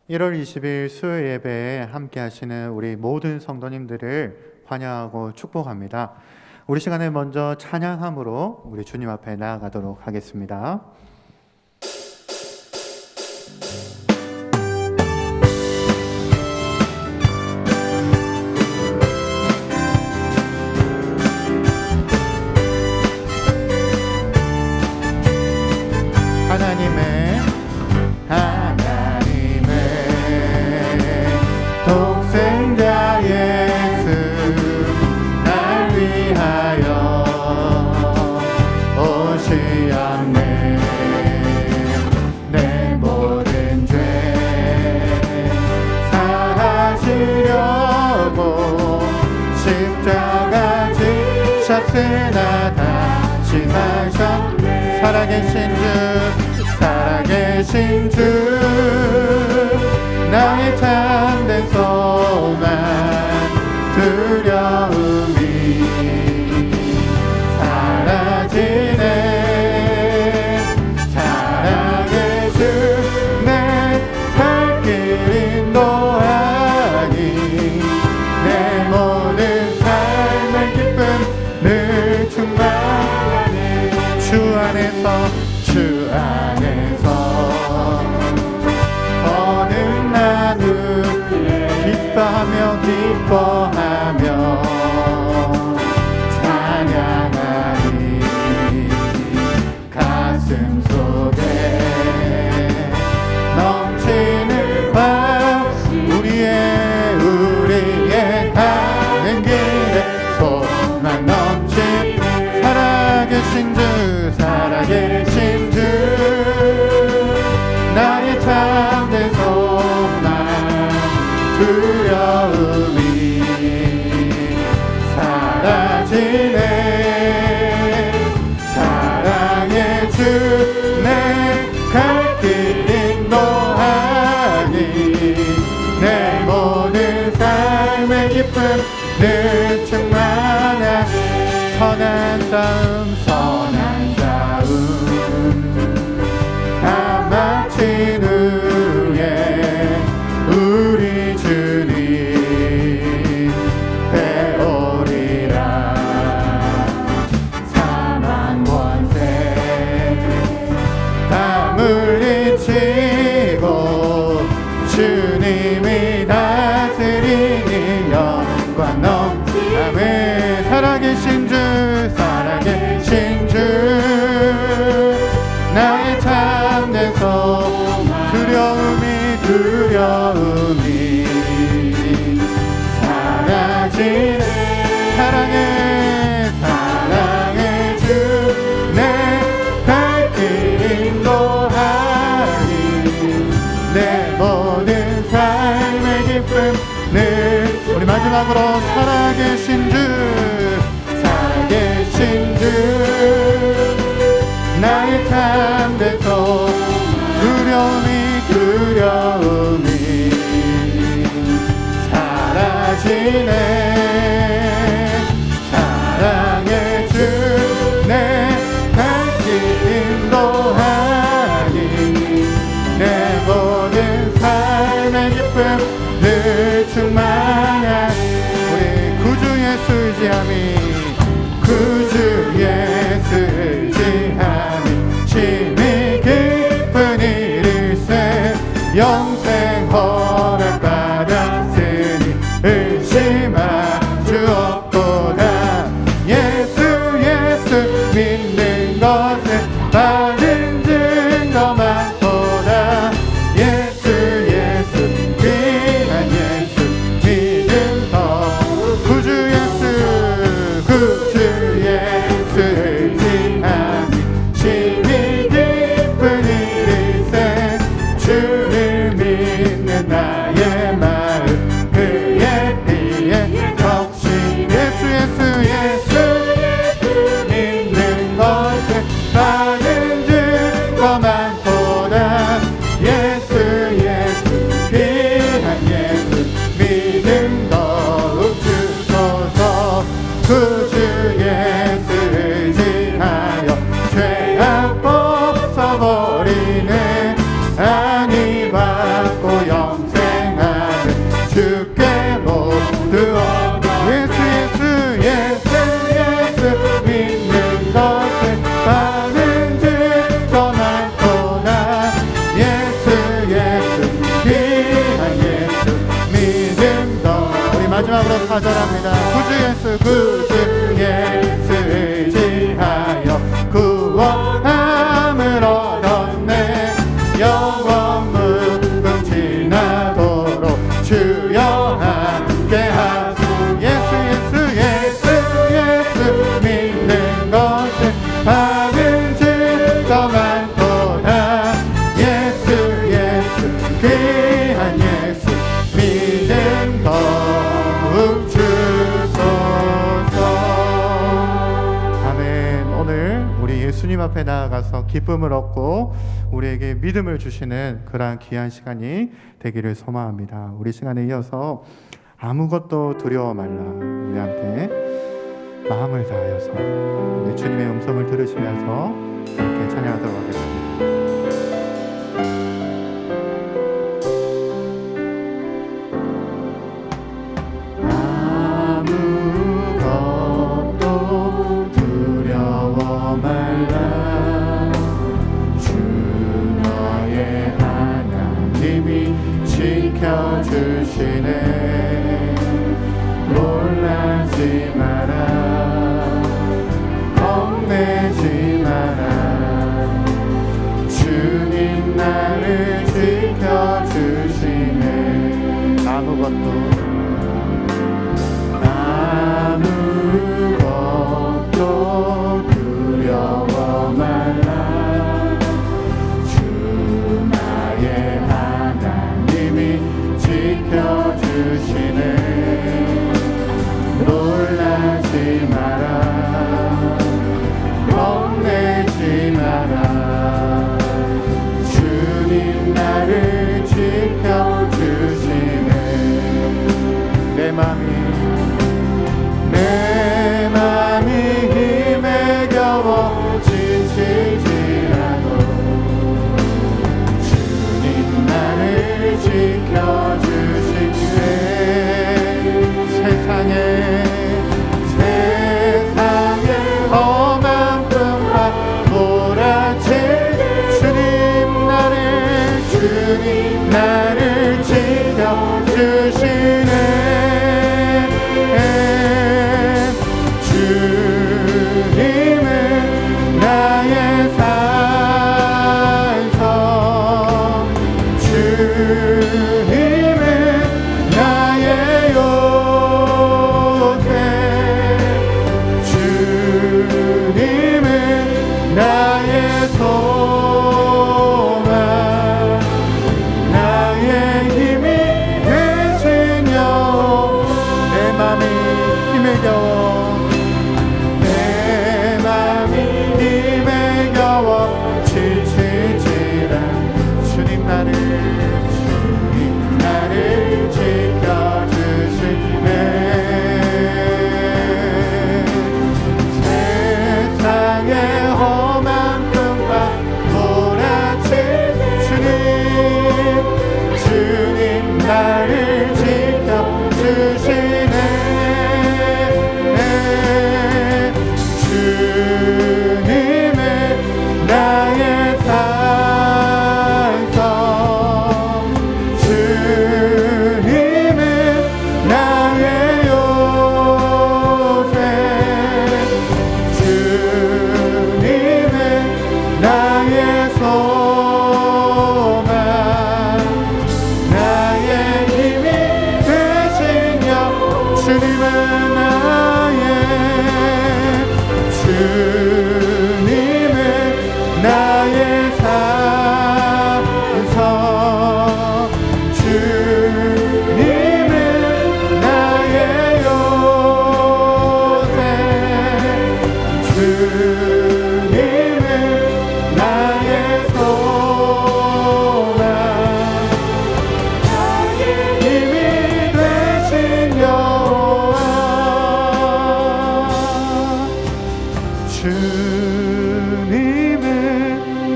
1월 20일 수요 예배에 함께 하시는 우리 모든 성도님들을 환영하고 축복합니다. 우리 시간에 먼저 찬양함으로 우리 주님 앞에 나아가도록 하겠습니다. 하나님의 독생자 예수 날 위하여 오시었네. 내 모든 죄 사하시려고 십자가 지셨으나 다시 사셨네. 살아계신 주 나의 참된 소망 두려움이 사라지네. 사랑의 주 내 갈 길 인도하니 내 모든 삶의 기쁨 늘 충만하네. 주 안에서 거듭난 후에 기뻐하며 찬양하리. 가슴 속에 넘치는 바 우리의 가는 길에 소망 넘치네. 살아계신 주 나의 참된 소망 두려움이 사라지네. 사랑의 주 내 갈 길 인도하니 내 모든 삶의 기쁨 늘 충만한 선한 싸움 다 마친 후에 우리 주님 배우리라. 사망 권세 다 물리치고 주님이 다스리니 영광 넘치네. 살아계신 주 나의 참된 소망 두려움이 사라지네. 사랑의 주 내 갈 길 인도하니 내 모든 삶의 기쁨 늘. 우리 마지막으로 살아계신 주 나의 참된 소망 두려움이 사라지네. 사랑의 주 내 갈 길 인도하니 내 모든 삶의 기쁨 늘 충만한 우리 구주 예수 의지함이 구주 예수 의지함이 심히 기쁜 일일세. 영생 허락받았으니 의심할 수 없도다. 예수 믿는 것에 받은 증거 많도다. 예수 귀한 예수 믿음 더 구주 예수 의지함이 심히 기쁜 일일세. 주를 믿 마지막으로 4절합니다. 구주 예수 의지하여 구원함을 얻었네. 영원 무궁지나도록 주여 함께하소. 예수 믿는 것은 받은 증거 많도다. 예수 귀한 예수 믿음 더욱 주소서. 아멘. 오늘 우리 예수님 앞에 나아가서 기쁨을 얻고 우리에게 믿음을 주시는 그러한 귀한 시간이 되기를 소망합니다. 우리 시간에 이어서 아무것도 두려워 말라, 우리 함께 마음을 다하여서 우리 주님의 음성을 들으시면서 함께 찬양하도록 하겠습니다. 아무것도 두려워 말라. 주 너의 하나님이 지켜주시네. 놀라지 마라, 겁내지 마라. 주님 나를 지켜주시네. 아무것도 두려워 말라. 주 나의 하나님이 지켜주시네. 놀라지 마라, 겁내지 마라. 주님 나를 지켜주시네. 내 맘이 힘에 겨워 지치지라도 주님 나를 지켜주시네. 세상에 험한 쁨과 몰아칠 주님 나를 지켜주시네. 주님은 나의 산성, 주님은 나의 요새, 주님은 나의 소망, 나의 힘이 되시며. 내 맘이 힘에 겨워 지치지라. 주님 나를 지켜주시네. 세상의 험한 쁨과 몰아칠 주님 나를 지켜주시네. 주님은 나의 산성, 주님은 나의 요새, 주님은 나의 소망, 나의 힘이 되시며. 주님은 나의 산성, 주님은 나의 요새, 주님은 나의 소망, 나의 힘이 되신 여호와. 주님은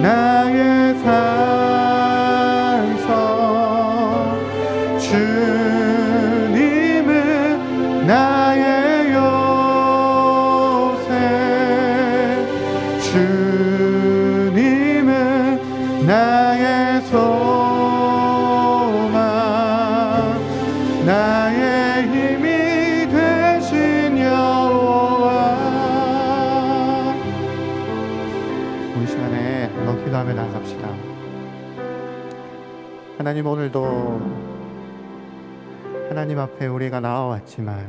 나의 산성, 주님은 나의 요새, 주님은 나의 소망, 나의 힘이 기도하며 나갑시다. 하나님, 오늘도 하나님 앞에 우리가 나와왔지만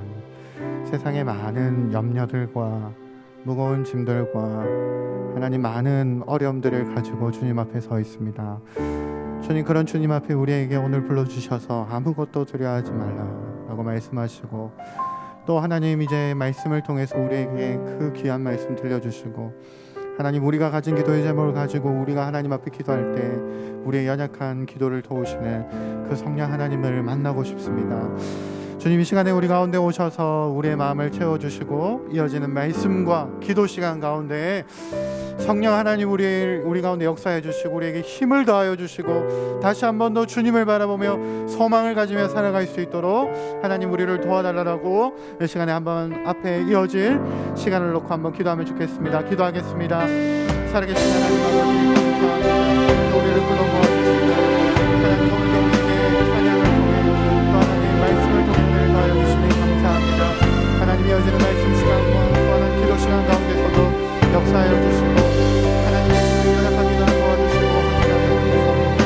세상의 많은 염려들과 무거운 짐들과 하나님 많은 어려움들을 가지고 주님 앞에 서 있습니다. 주님, 그런 주님 앞에 우리에게 오늘 불러주셔서 아무것도 두려워하지 말라라고 말씀하시고, 또 하나님 이제 말씀을 통해서 우리에게 그 귀한 말씀 들려주시고, 하나님, 우리가 가진 기도의 제목을 가지고 우리가 하나님 앞에 기도할 때 우리의 연약한 기도를 도우시는 그 성령 하나님을 만나고 싶습니다. 주님, 이 시간에 우리 가운데 오셔서 우리의 마음을 채워주시고 이어지는 말씀과 기도 시간 가운데 성령 하나님 우리 가운데 역사해 주시고 우리에게 힘을 더하여 주시고 다시 한 번 더 주님을 바라보며 소망을 가지며 살아갈 수 있도록 하나님 우리를 도와달라고 이 시간에 한번 앞에 이어질 시간을 놓고 한번 기도하면 좋겠습니다. 기도하겠습니다. 살아계신 하나님 아버지, 감사합니다. 우리를 불러 모아주시고 하나님, 오늘도 우리에게 찬양을 통해 또 하나님 말씀을 통해 은혜를 더하여 주시니 감사합니다. 하나님, 이어지는 말씀 시간과 또 하나님 기도 시간 가운데서도 역사하여 주시고 하나님의 연약한 기도를 도와주시고 함께하여 주시옵소서.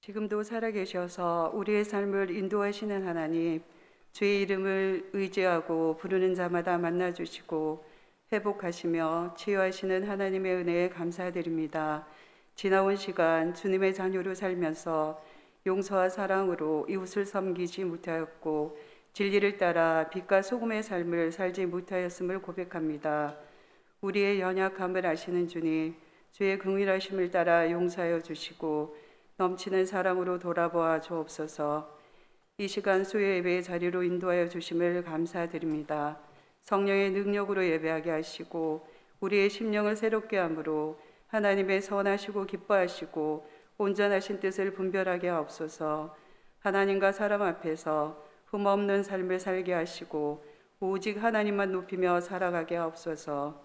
지금도 살아계셔서 우리의 삶을 인도하시는 하나님, 주의 이름을 의지하고 부르는 자마다 만나주시고 회복하시며 치유하시는 하나님의 은혜에 감사드립니다. 지나온 시간 주님의 자녀로 살면서 용서와 사랑으로 이웃을 섬기지 못하였고 진리를 따라 빛과 소금의 삶을 살지 못하였음을 고백합니다. 우리의 연약함을 아시는 주님, 주의 긍휼하심을 따라 용서하여 주시고 넘치는 사랑으로 돌아보아 주옵소서. 이 시간 수요 예배의 자리로 인도하여 주심을 감사드립니다. 성령의 능력으로 예배하게 하시고 우리의 심령을 새롭게 함으로 하나님의 선하시고 기뻐하시고 온전하신 뜻을 분별하게 하옵소서. 하나님과 사람 앞에서 흠없는 삶을 살게 하시고 오직 하나님만 높이며 살아가게 하옵소서.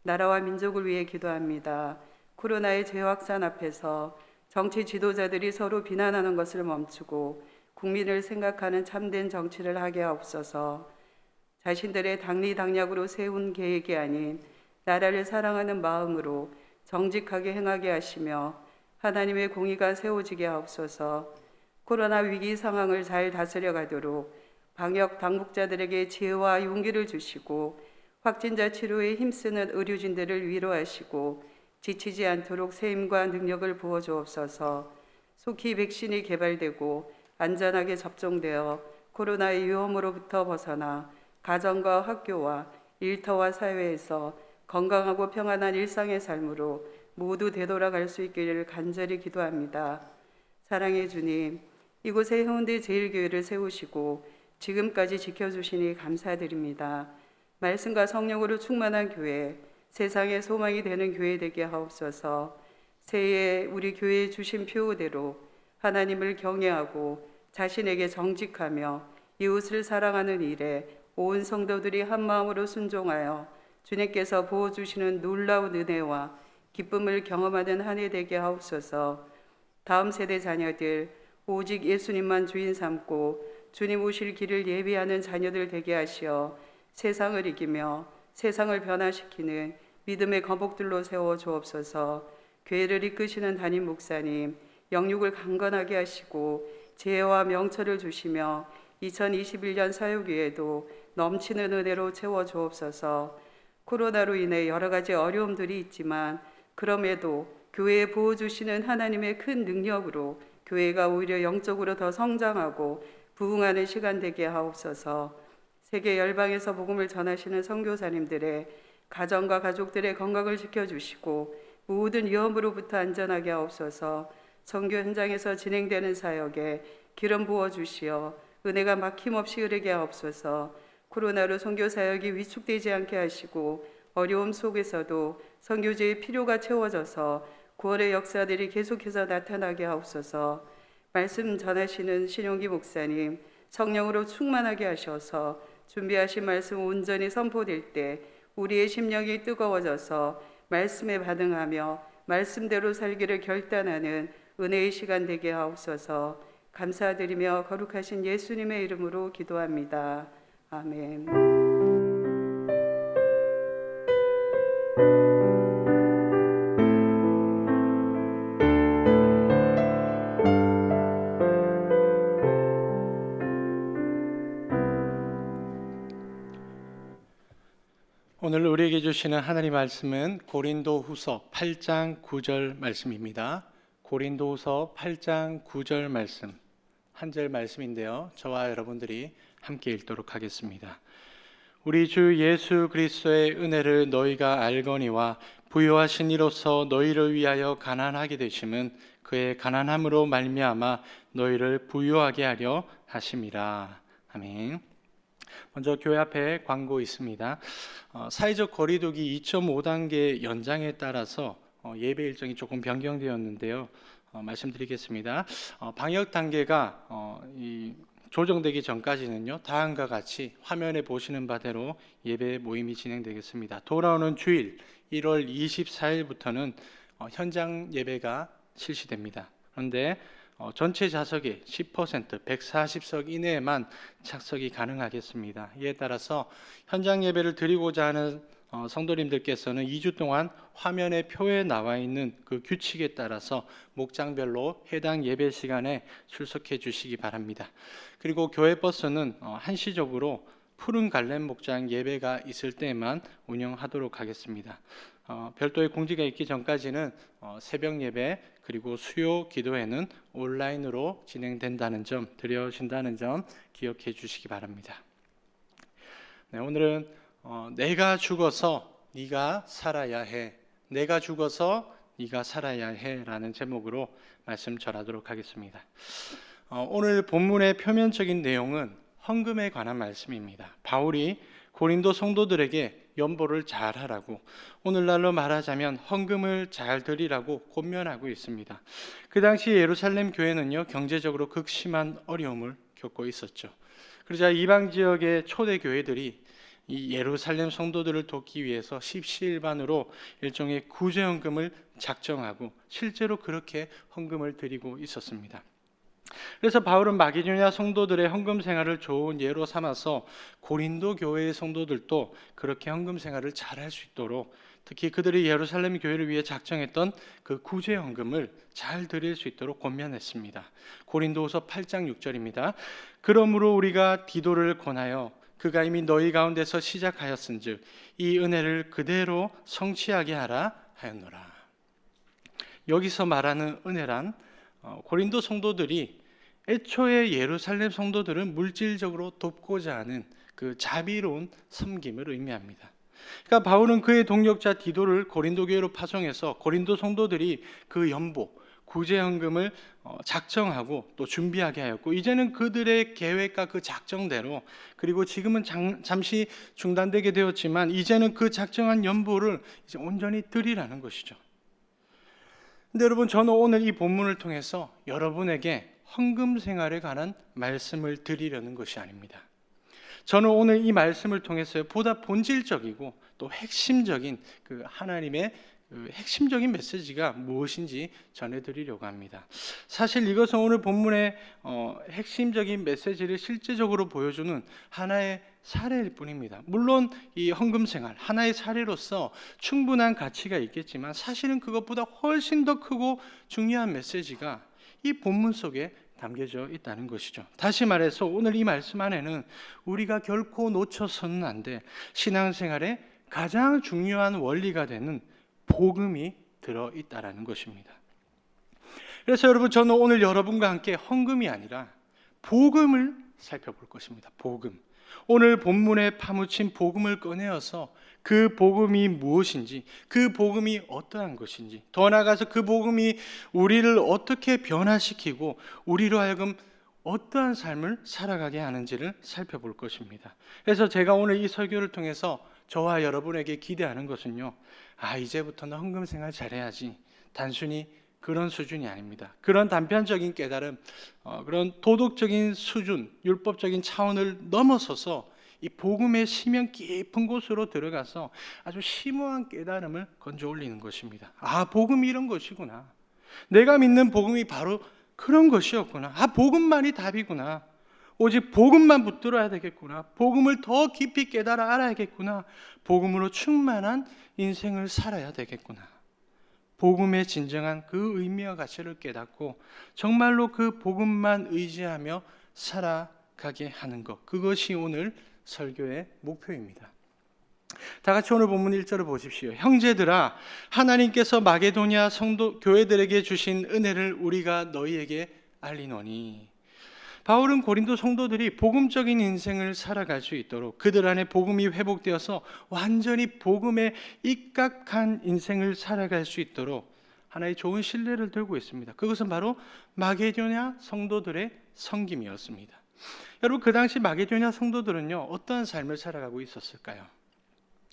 나라와 민족을 위해 기도합니다. 코로나의 재확산 앞에서 정치 지도자들이 서로 비난하는 것을 멈추고 국민을 생각하는 참된 정치를 하게 하옵소서. 자신들의 당리당략으로 세운 계획이 아닌 나라를 사랑하는 마음으로 정직하게 행하게 하시며 하나님의 공의가 세워지게 하옵소서. 코로나 위기 상황을 잘 다스려 가도록 방역 당국자들에게 지혜와 용기를 주시고 확진자 치료에 힘쓰는 의료진들을 위로하시고 지치지 않도록 세임과 능력을 부어 주옵소서. 속히 백신이 개발되고 안전하게 접종되어 코로나의 위험으로부터 벗어나 가정과 학교와 일터와 사회에서 건강하고 평안한 일상의 삶으로 모두 되돌아갈 수 있기를 간절히 기도합니다. 사랑의 주님, 이곳에 해운대 제일교회를 세우시고 지금까지 지켜주시니 감사드립니다. 말씀과 성령으로 충만한 교회, 세상의 소망이 되는 교회 되게 하옵소서. 새해에 우리 교회에 주신 표대로 하나님을 경외하고 자신에게 정직하며 이웃을 사랑하는 일에 온 성도들이 한 마음으로 순종하여 주님께서 부어주시는 놀라운 은혜와 기쁨을 경험하는 한 해 되게 하옵소서. 다음 세대 자녀들 오직 예수님만 주인 삼고 주님 오실 길을 예비하는 자녀들 되게 하시어 세상을 이기며 세상을 변화시키는 믿음의 거복들로 세워 주옵소서. 교회를 이끄시는 담임 목사님 영육을 강건하게 하시고 지혜와 명철을 주시며 2021년 사역기에도 넘치는 은혜로 채워 주옵소서. 코로나로 인해 여러 가지 어려움들이 있지만 그럼에도 교회에 부어주시는 하나님의 큰 능력으로 교회가 오히려 영적으로 더 성장하고 부흥하는 시간 되게 하옵소서. 세계 열방에서 복음을 전하시는 선교사님들의 가정과 가족들의 건강을 지켜주시고 모든 위험으로부터 안전하게 하옵소서. 선교 현장에서 진행되는 사역에 기름 부어주시어 은혜가 막힘없이 흐르게 하옵소서. 코로나로 선교 사역이 위축되지 않게 하시고 어려움 속에서도 선교제의 필요가 채워져서 구원의 역사들이 계속해서 나타나게 하옵소서. 말씀 전하시는 신용기 목사님 성령으로 충만하게 하셔서 준비하신 말씀 온전히 선포될 때 우리의 심령이 뜨거워져서 말씀에 반응하며 말씀대로 살기를 결단하는 은혜의 시간 되게 하옵소서. 감사드리며 거룩하신 예수님의 이름으로 기도합니다. 아멘. 오늘 우리에게 주시는 하나님 말씀은 고린도후서 8장 9절 말씀입니다. 고린도후서 8장 9절 말씀, 한 절 말씀인데요. 저와 여러분들이 함께 읽도록 하겠습니다. 우리 주 예수 그리스도의 은혜를 너희가 알거니와 부요하신 이로써 너희를 위하여 가난하게 되심은 그의 가난함으로 말미암아 너희를 부요하게 하려 하심이라. 아멘. 먼저 교회 앞에 광고 있습니다. 사회적 거리두기 2.5단계 연장에 따라서 예배 일정이 조금 변경되었는데요. 말씀드리겠습니다. 방역 단계가 조정되기 전까지는요, 다음과 같이 화면에 보시는 바대로 예배 모임이 진행되겠습니다. 돌아오는 주일 1월 24일부터는 현장 예배가 실시됩니다. 그런데 전체 좌석의 10%, 140석 이내에만 착석이 가능하겠습니다. 이에 따라서 현장 예배를 드리고자 하는 성도님들께서는 2주 동안 화면에 표에 나와 있는 그 규칙에 따라서 목장별로 해당 예배 시간에 출석해 주시기 바랍니다. 그리고 교회 버스는 한시적으로 푸른 갈렘 목장 예배가 있을 때만 운영하도록 하겠습니다. 별도의 공지가 있기 전까지는 새벽 예배 그리고 수요 기도회는 온라인으로 진행된다는 점, 드려진다는 점 기억해 주시기 바랍니다. 네, 오늘은 내가 죽어서 네가 살아야 해, 내가 죽어서 네가 살아야 해라는 제목으로 말씀 전하도록 하겠습니다. 오늘 본문의 표면적인 내용은 헌금에 관한 말씀입니다. 바울이 고린도 성도들에게 연보를 잘 하라고, 오늘날로 말하자면 헌금을 잘 드리라고 권면하고 있습니다. 그 당시 예루살렘 교회는요, 경제적으로 극심한 어려움을 겪고 있었죠. 그러자 이방 지역의 초대 교회들이 이 예루살렘 성도들을 돕기 위해서 십시일반으로 일종의 구제헌금을 작정하고 실제로 그렇게 헌금을 드리고 있었습니다. 그래서 바울은 마게도냐 성도들의 헌금 생활을 좋은 예로 삼아서 고린도 교회의 성도들도 그렇게 헌금 생활을 잘할 수 있도록, 특히 그들이 예루살렘 교회를 위해 작정했던 그 구제 헌금을 잘 드릴 수 있도록 권면했습니다. 고린도후서 8장 6절입니다. 그러므로 우리가 디도를 권하여 그가 이미 너희 가운데서 시작하였은즉 이 은혜를 그대로 성취하게 하라 하였노라. 여기서 말하는 은혜란 고린도 성도들이 애초에 예루살렘 성도들은 물질적으로 돕고자 하는 그 자비로운 섬김을 의미합니다. 그러니까 바울은 그의 동역자 디도를 고린도 교회로 파송해서 고린도 성도들이 그 연보, 구제헌금을 작정하고 또 준비하게 하였고, 이제는 그들의 계획과 그 작정대로, 그리고 지금은 잠시 중단되게 되었지만 이제는 그 작정한 연보를 이제 온전히 드리라는 것이죠. 근데 여러분, 저는 오늘 이 본문을 통해서 여러분에게 헌금 생활에 관한 말씀을 드리려는 것이 아닙니다. 저는 오늘 이 말씀을 통해서 보다 본질적이고 또 핵심적인 그 하나님의 핵심적인 메시지가 무엇인지 전해드리려고 합니다. 사실 이것은 오늘 본문의 핵심적인 메시지를 실제적으로 보여주는 하나의 사례일 뿐입니다. 물론 이 헌금 생활 하나의 사례로서 충분한 가치가 있겠지만 사실은 그것보다 훨씬 더 크고 중요한 메시지가 이 본문 속에 담겨져 있다는 것이죠. 다시 말해서 오늘 이 말씀 안에는 우리가 결코 놓쳐서는 안 돼 신앙생활의 가장 중요한 원리가 되는 복음이 들어있다라는 것입니다. 그래서 여러분, 저는 오늘 여러분과 함께 헌금이 아니라 복음을 살펴볼 것입니다. 복음. 오늘 본문에 파묻힌 복음을 꺼내어서 그 복음이 무엇인지, 그 복음이 어떠한 것인지, 더 나아가서 그 복음이 우리를 어떻게 변화시키고 우리로 하여금 어떠한 삶을 살아가게 하는지를 살펴볼 것입니다. 그래서 제가 오늘 이 설교를 통해서 저와 여러분에게 기대하는 것은요, 이제부터는 헌금 생활 잘해야지, 단순히 그런 수준이 아닙니다. 그런 단편적인 깨달음, 그런 도덕적인 수준, 율법적인 차원을 넘어서서 이 복음의 심연 깊은 곳으로 들어가서 아주 심오한 깨달음을 건져 올리는 것입니다. 아, 복음이 이런 것이구나. 내가 믿는 복음이 바로 그런 것이었구나. 아, 복음만이 답이구나. 오직 복음만 붙들어야 되겠구나. 복음을 더 깊이 깨달아 알아야겠구나. 복음으로 충만한 인생을 살아야 되겠구나. 복음의 진정한 그 의미와 가치를 깨닫고 정말로 그 복음만 의지하며 살아가게 하는 것, 그것이 오늘 설교의 목표입니다. 다 같이 오늘 본문 1절을 보십시오. 형제들아, 하나님께서 마게도냐 성도 교회들에게 주신 은혜를 우리가 너희에게 알리노니. 바울은 고린도 성도들이 복음적인 인생을 살아갈 수 있도록, 그들 안에 복음이 회복되어서 완전히 복음에 입각한 인생을 살아갈 수 있도록 하나의 좋은 신뢰를 들고 있습니다. 그것은 바로 마게도냐 성도들의 섬김이었습니다. 여러분, 그 당시 마게도냐 성도들은요, 어떠한 삶을 살아가고 있었을까요?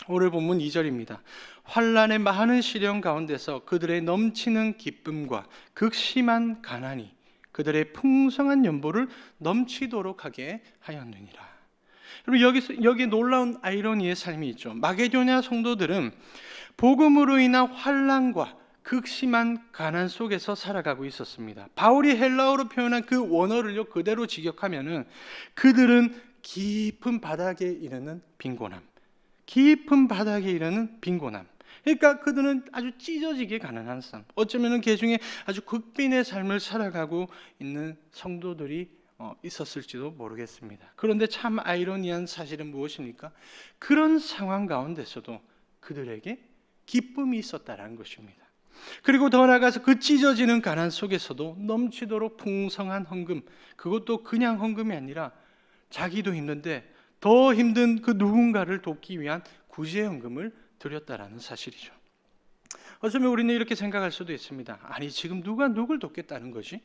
오늘 본문 2절입니다. 환난의 많은 시련 가운데서 그들의 넘치는 기쁨과 극심한 가난이 그들의 풍성한 연보를 넘치도록 하게 하였느니라. 여러분, 여기 놀라운 아이러니의 삶이 있죠. 마게도냐 성도들은 복음으로 인한 환난과 극심한 가난 속에서 살아가고 있었습니다. 바울이 헬라어로 표현한 그 원어를요 그대로 직역하면은 그들은 깊은 바닥에 이르는 빈곤함, 깊은 바닥에 이르는 빈곤함. 그러니까 그들은 아주 찢어지게 가난한 삶, 어쩌면 그 중에 아주 극빈의 삶을 살아가고 있는 성도들이 있었을지도 모르겠습니다. 그런데 참 아이러니한 사실은 무엇입니까? 그런 상황 가운데서도 그들에게 기쁨이 있었다라는 것입니다. 그리고 더 나아가서 그 찢어지는 가난 속에서도 넘치도록 풍성한 헌금, 그것도 그냥 헌금이 아니라 자기도 힘든데 더 힘든 그 누군가를 돕기 위한 구제 헌금을 드렸다라는 사실이죠. 어쩌면 우리는 이렇게 생각할 수도 있습니다. 아니, 지금 누가 누굴 돕겠다는 거지?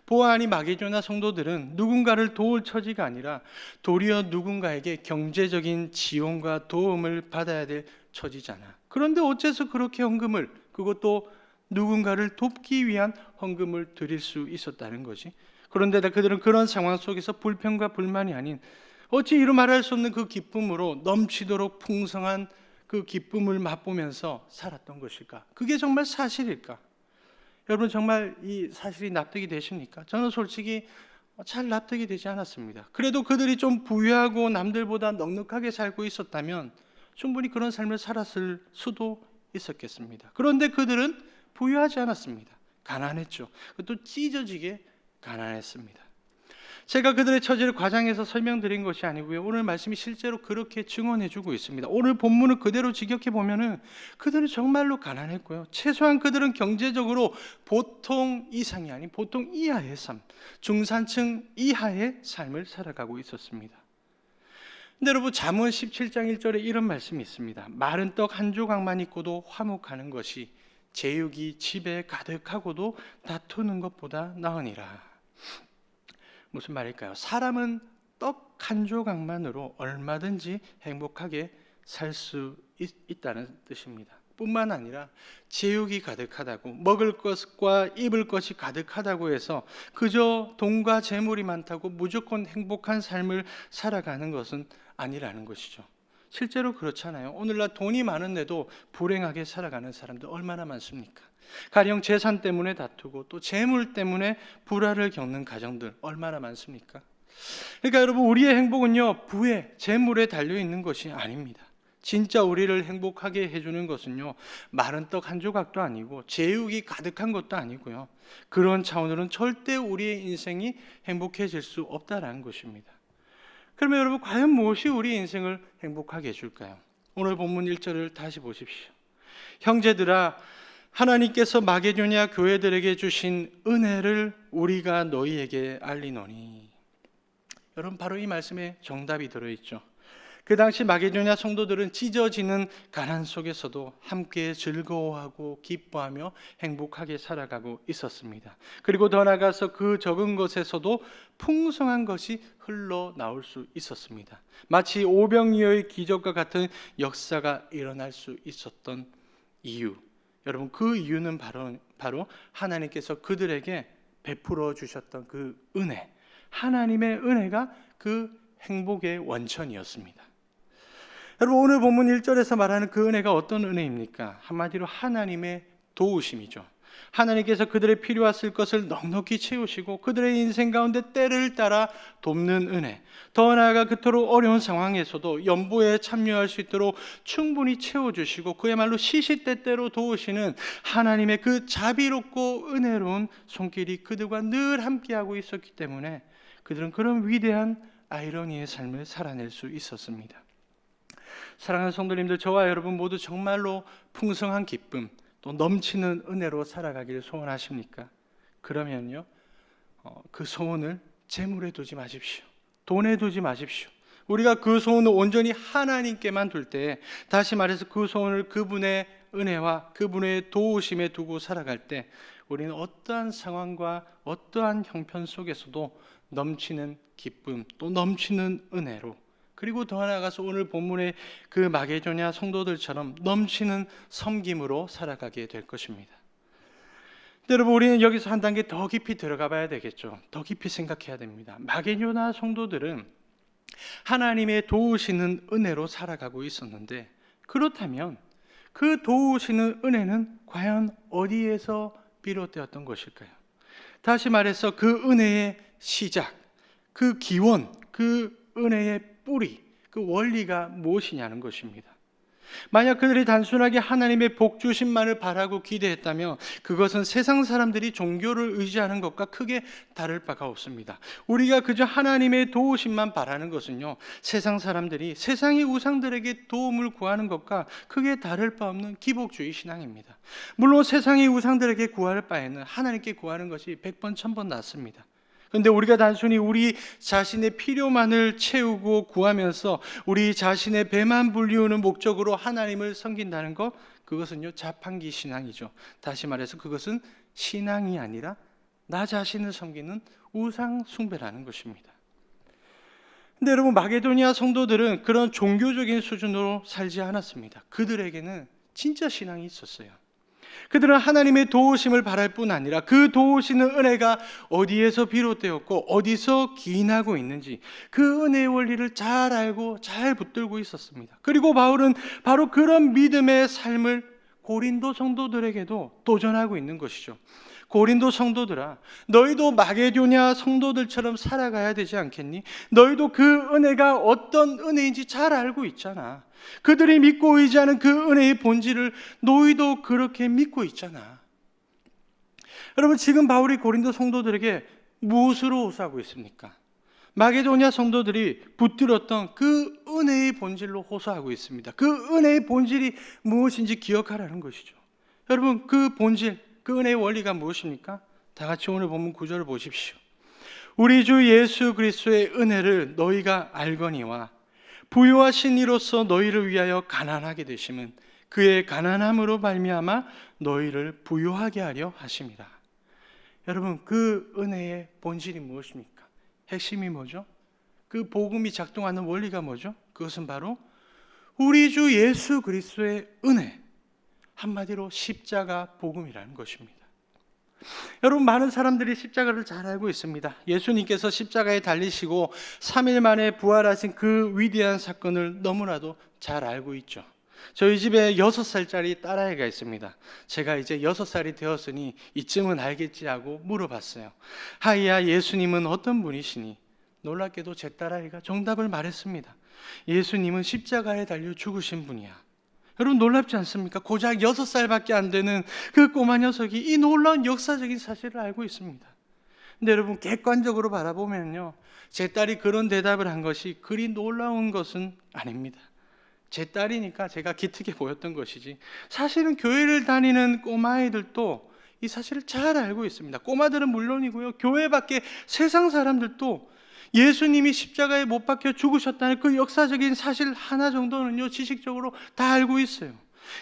보아하니 마게도냐 성도들은 누군가를 도울 처지가 아니라 도리어 누군가에게 경제적인 지원과 도움을 받아야 될 처지잖아. 그런데 어째서 그렇게 헌금을, 그것도 누군가를 돕기 위한 헌금을 드릴 수 있었다는 거지? 그런데 그들은 그런 상황 속에서 불평과 불만이 아닌 어찌 이루 말할 수 없는 그 기쁨으로 넘치도록 풍성한 그 기쁨을 맛보면서 살았던 것일까? 그게 정말 사실일까? 여러분, 정말 이 사실이 납득이 되십니까? 저는 솔직히 잘 납득이 되지 않았습니다. 그래도 그들이 좀 부유하고 남들보다 넉넉하게 살고 있었다면 충분히 그런 삶을 살았을 수도 있었겠습니다. 그런데 그들은 부유하지 않았습니다. 가난했죠. 그것도 찢어지게 가난했습니다. 제가 그들의 처지를 과장해서 설명드린 것이 아니고요, 오늘 말씀이 실제로 그렇게 증언해주고 있습니다. 오늘 본문을 그대로 직역해 보면은 그들은 정말로 가난했고요, 최소한 그들은 경제적으로 보통 이상이 아닌 보통 이하의 삶, 중산층 이하의 삶을 살아가고 있었습니다. 근데 여러분, 잠언 17장 1절에 이런 말씀이 있습니다. 마른 떡 한 조각만 있고도 화목하는 것이 제육이 집에 가득하고도 다투는 것보다 나으니라. 무슨 말일까요? 사람은 떡 한 조각만으로 얼마든지 행복하게 살 수 있다는 뜻입니다. 뿐만 아니라 제육이 가득하다고, 먹을 것과 입을 것이 가득하다고 해서 그저 돈과 재물이 많다고 무조건 행복한 삶을 살아가는 것은 아니라는 것이죠. 실제로 그렇잖아요. 오늘날 돈이 많은데도 불행하게 살아가는 사람들 얼마나 많습니까? 가령 재산 때문에 다투고 또 재물 때문에 불화를 겪는 가정들 얼마나 많습니까? 그러니까 여러분, 우리의 행복은요 부에, 재물에 달려있는 것이 아닙니다. 진짜 우리를 행복하게 해주는 것은요 마른 떡 한 조각도 아니고 제육이 가득한 것도 아니고요, 그런 차원으로는 절대 우리의 인생이 행복해질 수 없다라는 것입니다. 그러면 여러분, 과연 무엇이 우리 인생을 행복하게 해줄까요? 오늘 본문 1절을 다시 보십시오. 형제들아, 하나님께서 마게도냐 교회들에게 주신 은혜를 우리가 너희에게 알리노니. 여러분, 바로 이 말씀에 정답이 들어있죠. 그 당시 마게도냐 성도들은 찢어지는 가난 속에서도 함께 즐거워하고 기뻐하며 행복하게 살아가고 있었습니다. 그리고 더 나아가서 그 적은 것에서도 풍성한 것이 흘러나올 수 있었습니다. 마치 오병이어의 기적과 같은 역사가 일어날 수 있었던 이유, 여러분, 그 이유는 바로 하나님께서 그들에게 베풀어 주셨던 그 은혜, 하나님의 은혜가 그 행복의 원천이었습니다. 여러분, 오늘 본문 1절에서 말하는 그 은혜가 어떤 은혜입니까? 한마디로 하나님의 도우심이죠. 하나님께서 그들의 필요했을 것을 넉넉히 채우시고 그들의 인생 가운데 때를 따라 돕는 은혜, 더 나아가 그토록 어려운 상황에서도 연보에 참여할 수 있도록 충분히 채워주시고 그야말로 시시때때로 도우시는 하나님의 그 자비롭고 은혜로운 손길이 그들과 늘 함께하고 있었기 때문에 그들은 그런 위대한 아이러니의 삶을 살아낼 수 있었습니다. 사랑하는 성도님들, 저와 여러분 모두 정말로 풍성한 기쁨, 또 넘치는 은혜로 살아가기를 소원하십니까? 그러면요, 그 소원을 재물에 두지 마십시오. 돈에 두지 마십시오. 우리가 그 소원을 온전히 하나님께만 둘 때, 다시 말해서 그 소원을 그분의 은혜와 그분의 도우심에 두고 살아갈 때 우리는 어떠한 상황과 어떠한 형편 속에서도 넘치는 기쁨, 또 넘치는 은혜로, 그리고 더 나아가서 오늘 본문의 그 마게도냐 성도들처럼 넘치는 섬김으로 살아가게 될 것입니다. 근데 여러분, 우리는 여기서 한 단계 더 깊이 들어가 봐야 되겠죠. 더 깊이 생각해야 됩니다. 마게도냐 성도들은 하나님의 도우시는 은혜로 살아가고 있었는데, 그렇다면 그 도우시는 은혜는 과연 어디에서 비롯되었던 것일까요? 다시 말해서 그 은혜의 시작, 그 기원, 그 은혜의 뿌리, 그 원리가 무엇이냐는 것입니다. 만약 그들이 단순하게 하나님의 복 주심만을 바라고 기대했다면 그것은 세상 사람들이 종교를 의지하는 것과 크게 다를 바가 없습니다. 우리가 그저 하나님의 도우심만 바라는 것은요, 세상 사람들이 세상의 우상들에게 도움을 구하는 것과 크게 다를 바 없는 기복주의 신앙입니다. 물론 세상의 우상들에게 구할 바에는 하나님께 구하는 것이 100번 1000번 낫습니다. 그런데 우리가 단순히 우리 자신의 필요만을 채우고 구하면서 우리 자신의 배만 불리우는 목적으로 하나님을 섬긴다는 것, 그것은요 자판기 신앙이죠. 다시 말해서 그것은 신앙이 아니라 나 자신을 섬기는 우상 숭배라는 것입니다. 근데 여러분, 마게도니아 성도들은 그런 종교적인 수준으로 살지 않았습니다. 그들에게는 진짜 신앙이 있었어요. 그들은 하나님의 도우심을 바랄 뿐 아니라 그 도우시는 은혜가 어디에서 비롯되었고 어디서 기인하고 있는지 그 은혜의 원리를 잘 알고 잘 붙들고 있었습니다. 그리고 바울은 바로 그런 믿음의 삶을 고린도 성도들에게도 도전하고 있는 것이죠. 고린도 성도들아, 너희도 마게도냐 성도들처럼 살아가야 되지 않겠니? 너희도 그 은혜가 어떤 은혜인지 잘 알고 있잖아. 그들이 믿고 의지하는 그 은혜의 본질을 너희도 그렇게 믿고 있잖아. 여러분, 지금 바울이 고린도 성도들에게 무엇으로 호소하고 있습니까? 마게도냐 성도들이 붙들었던 그 은혜의 본질로 호소하고 있습니다. 그 은혜의 본질이 무엇인지 기억하라는 것이죠. 여러분, 그 본질, 그 은혜의 원리가 무엇입니까? 다 같이 오늘 본문 9절을 보십시오. 우리 주 예수 그리스도의 은혜를 너희가 알거니와 부유하신 이로써 너희를 위하여 가난하게 되심은 그의 가난함으로 말미암아 너희를 부유하게 하려 하심이라. 여러분, 그 은혜의 본질이 무엇입니까? 핵심이 뭐죠? 그 복음이 작동하는 원리가 뭐죠? 그것은 바로 우리 주 예수 그리스도의 은혜, 한마디로 십자가 복음이라는 것입니다. 여러분, 많은 사람들이 십자가를 잘 알고 있습니다. 예수님께서 십자가에 달리시고 3일 만에 부활하신 그 위대한 사건을 너무나도 잘 알고 있죠. 저희 집에 6살짜리 딸아이가 있습니다. 제가 이제 6살이 되었으니 이쯤은 알겠지 하고 물어봤어요. 하이야, 예수님은 어떤 분이시니? 놀랍게도 제 딸아이가 정답을 말했습니다. 예수님은 십자가에 달려 죽으신 분이야. 여러분, 놀랍지 않습니까? 고작 6살밖에 안 되는 그 꼬마 녀석이 이 놀라운 역사적인 사실을 알고 있습니다. 근데 여러분, 객관적으로 바라보면요, 제 딸이 그런 대답을 한 것이 그리 놀라운 것은 아닙니다. 제 딸이니까 제가 기특해 보였던 것이지, 사실은 교회를 다니는 꼬마아이들도 이 사실을 잘 알고 있습니다. 꼬마들은 물론이고요, 교회 밖에 세상 사람들도 예수님이 십자가에 못 박혀 죽으셨다는 그 역사적인 사실 하나 정도는요, 지식적으로 다 알고 있어요.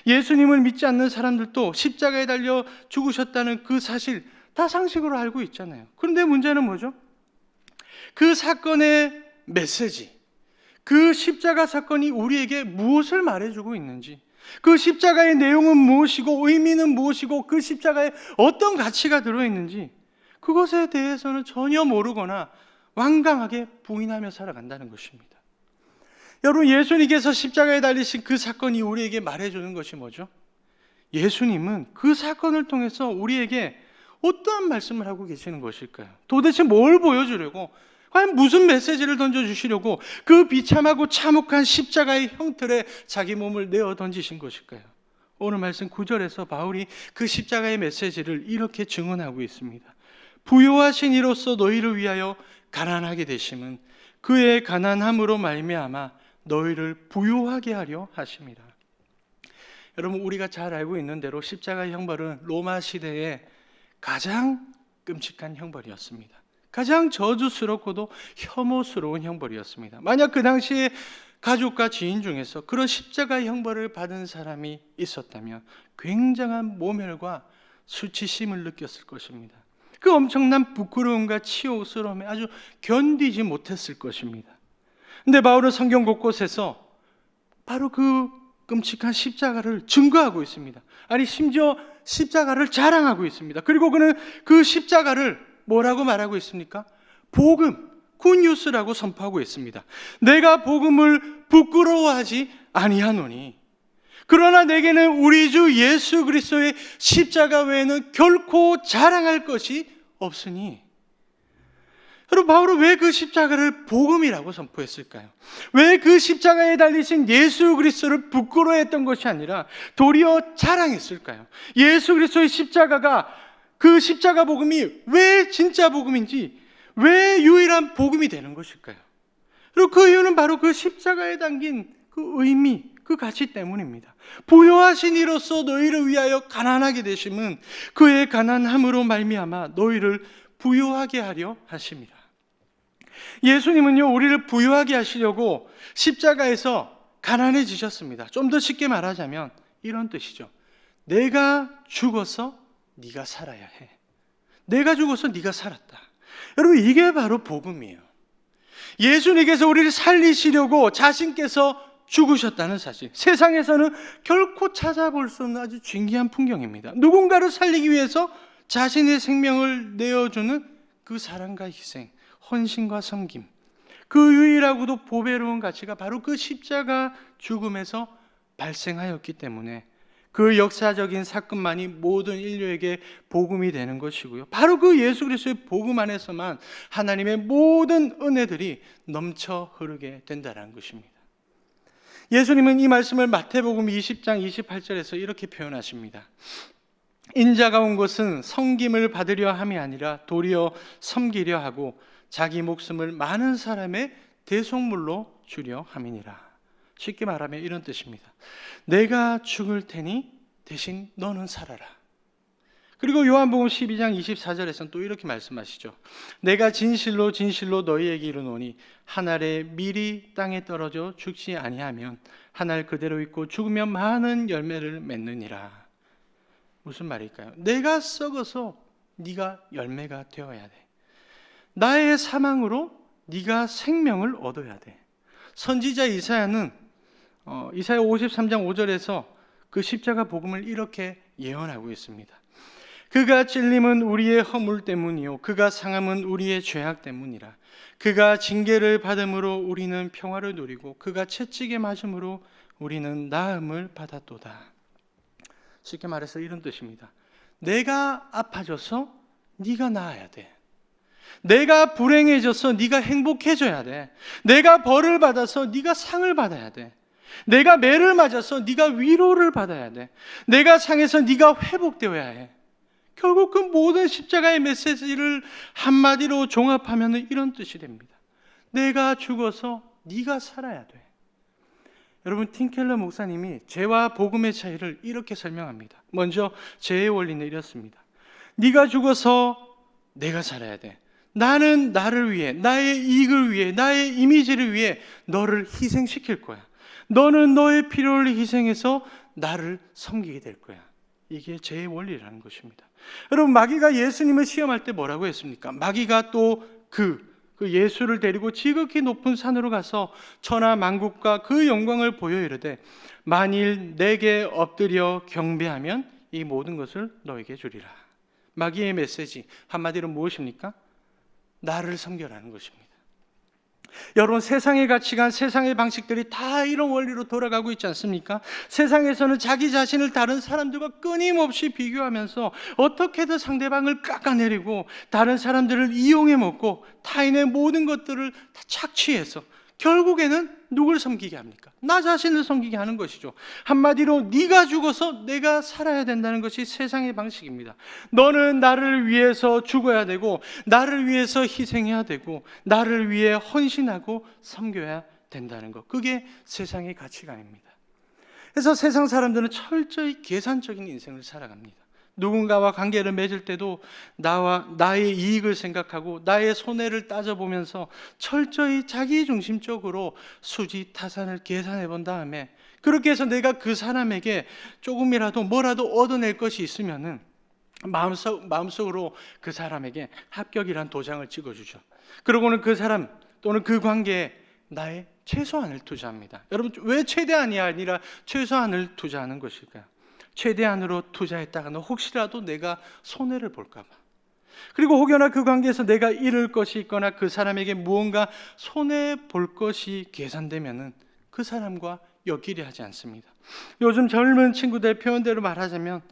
예수님을 믿지 않는 사람들도 십자가에 달려 죽으셨다는 그 사실 다 상식으로 알고 있잖아요. 그런데 문제는 뭐죠? 그 사건의 메시지, 그 십자가 사건이 우리에게 무엇을 말해주고 있는지, 그 십자가의 내용은 무엇이고 의미는 무엇이고 그 십자가에 어떤 가치가 들어있는지 그것에 대해서는 전혀 모르거나 완강하게 부인하며 살아간다는 것입니다. 여러분, 예수님께서 십자가에 달리신 그 사건이 우리에게 말해주는 것이 뭐죠? 예수님은 그 사건을 통해서 우리에게 어떠한 말씀을 하고 계시는 것일까요? 도대체 뭘 보여주려고, 과연 무슨 메시지를 던져주시려고 그 비참하고 참혹한 십자가의 형틀에 자기 몸을 내어 던지신 것일까요? 오늘 말씀 9절에서 바울이 그 십자가의 메시지를 이렇게 증언하고 있습니다. 부요하신 이로써 너희를 위하여 가난하게 되심은 그의 가난함으로 말미암아 너희를 부요하게 하려 하심이라. 여러분, 우리가 잘 알고 있는 대로 십자가의 형벌은 로마 시대의 가장 끔찍한 형벌이었습니다. 가장 저주스럽고도 혐오스러운 형벌이었습니다. 만약 그 당시에 가족과 지인 중에서 그런 십자가의 형벌을 받은 사람이 있었다면 굉장한 모멸과 수치심을 느꼈을 것입니다. 그 엄청난 부끄러움과 치욕스러움에 아주 견디지 못했을 것입니다. 근데 바울은 성경 곳곳에서 바로 그 끔찍한 십자가를 증거하고 있습니다. 아니, 심지어 십자가를 자랑하고 있습니다. 그리고 그는 그 십자가를 뭐라고 말하고 있습니까? 복음, 굿뉴스라고 선포하고 있습니다. 내가 복음을 부끄러워하지 아니하노니 그러나 내게는 우리 주 예수 그리스도의 십자가 외에는 결코 자랑할 것이 없으니. 여러분, 바울은 왜 그 십자가를 복음이라고 선포했을까요? 왜 그 십자가에 달리신 예수 그리스도를 부끄러워했던 것이 아니라 도리어 자랑했을까요? 예수 그리스도의 십자가가, 그 십자가 복음이 왜 진짜 복음인지, 왜 유일한 복음이 되는 것일까요? 그리고 그 이유는 바로 그 십자가에 담긴 그 의미, 그 가치 때문입니다. 부요하신 이로써 너희를 위하여 가난하게 되심은 그의 가난함으로 말미암아 너희를 부요하게 하려 하심이라. 예수님은요, 우리를 부요하게 하시려고 십자가에서 가난해지셨습니다. 좀 더 쉽게 말하자면 이런 뜻이죠. 내가 죽어서 네가 살아야 해. 내가 죽어서 네가 살았다. 여러분, 이게 바로 복음이에요. 예수님께서 우리를 살리시려고 자신께서 죽으셨다는 사실, 세상에서는 결코 찾아볼 수 없는 아주 진귀한 풍경입니다. 누군가를 살리기 위해서 자신의 생명을 내어주는 그 사랑과 희생, 헌신과 섬김, 그 유일하고도 보배로운 가치가 바로 그 십자가 죽음에서 발생하였기 때문에 그 역사적인 사건만이 모든 인류에게 복음이 되는 것이고요. 바로 그 예수 그리스도의 복음 안에서만 하나님의 모든 은혜들이 넘쳐 흐르게 된다는 것입니다. 예수님은 이 말씀을 마태복음 20장 28절에서 이렇게 표현하십니다. 인자가 온 것은 섬김을 받으려 함이 아니라 도리어 섬기려 하고 자기 목숨을 많은 사람의 대속물로 주려 함이니라. 쉽게 말하면 이런 뜻입니다. 내가 죽을 테니 대신 너는 살아라. 그리고 요한복음 12장 24절에서는 또 이렇게 말씀하시죠. 내가 진실로 진실로 너희에게 이르노니 한 알의 밀이 땅에 떨어져 죽지 아니하면 한 알 그대로 있고 죽으면 많은 열매를 맺느니라. 무슨 말일까요? 내가 썩어서 네가 열매가 되어야 돼. 나의 사망으로 네가 생명을 얻어야 돼. 선지자 이사야는 이사야 53장 5절에서 그 십자가 복음을 이렇게 예언하고 있습니다. 그가 찔림은 우리의 허물 때문이요 그가 상함은 우리의 죄악 때문이라. 그가 징계를 받음으로 우리는 평화를 누리고 그가 채찍에 맞음으로 우리는 나음을 받았도다. 쉽게 말해서 이런 뜻입니다. 내가 아파져서 네가 나아야 돼. 내가 불행해져서 네가 행복해져야 돼. 내가 벌을 받아서 네가 상을 받아야 돼. 내가 매를 맞아서 네가 위로를 받아야 돼. 내가 상해서 네가 회복되어야 해. 결국 그 모든 십자가의 메시지를 한마디로 종합하면 이런 뜻이 됩니다. 내가 죽어서 네가 살아야 돼. 여러분, 팀켈러 목사님이 죄와 복음의 차이를 이렇게 설명합니다. 먼저 죄의 원리는 이렇습니다. 네가 죽어서 내가 살아야 돼. 나는 나를 위해, 나의 이익을 위해, 나의 이미지를 위해 너를 희생시킬 거야. 너는 너의 필요를 희생해서 나를 섬기게 될 거야. 이게 죄의 원리라는 것입니다. 여러분, 마귀가 예수님을 시험할 때 뭐라고 했습니까? 마귀가 또 그 그 예수를 데리고 지극히 높은 산으로 가서 천하 만국과 그 영광을 보여 이르되 만일 내게 엎드려 경배하면 이 모든 것을 너에게 주리라. 마귀의 메시지 한마디로 무엇입니까? 나를 섬겨라는 것입니다. 여러분, 세상의 가치관, 세상의 방식들이 다 이런 원리로 돌아가고 있지 않습니까? 세상에서는 자기 자신을 다른 사람들과 끊임없이 비교하면서 어떻게든 상대방을 깎아내리고 다른 사람들을 이용해 먹고 타인의 모든 것들을 다 착취해서 결국에는 누굴 섬기게 합니까? 나 자신을 섬기게 하는 것이죠. 한마디로 네가 죽어서 내가 살아야 된다는 것이 세상의 방식입니다. 너는 나를 위해서 죽어야 되고 나를 위해서 희생해야 되고 나를 위해 헌신하고 섬겨야 된다는 것, 그게 세상의 가치관입니다. 그래서 세상 사람들은 철저히 계산적인 인생을 살아갑니다. 누군가와 관계를 맺을 때도 나의 이익을 생각하고 나의 손해를 따져보면서 철저히 자기중심적으로 수지 타산을 계산해 본 다음에 그렇게 해서 내가 그 사람에게 조금이라도 뭐라도 얻어낼 것이 있으면은 마음속으로 그 사람에게 합격이란 도장을 찍어주죠. 그러고는 그 사람 또는 그 관계에 나의 최소한을 투자합니다. 여러분, 왜 최대한이 아니라 최소한을 투자하는 것일까요? 최대한으로 투자했다가는 혹시라도 내가 손해를 볼까 봐. 그리고 혹여나 그 관계에서 내가 잃을 것이 있거나 그 사람에게 무언가 손해 볼 것이 계산되면은 그 사람과 엮이려 하지 않습니다. 요즘 젊은 친구들 표현대로 말하자면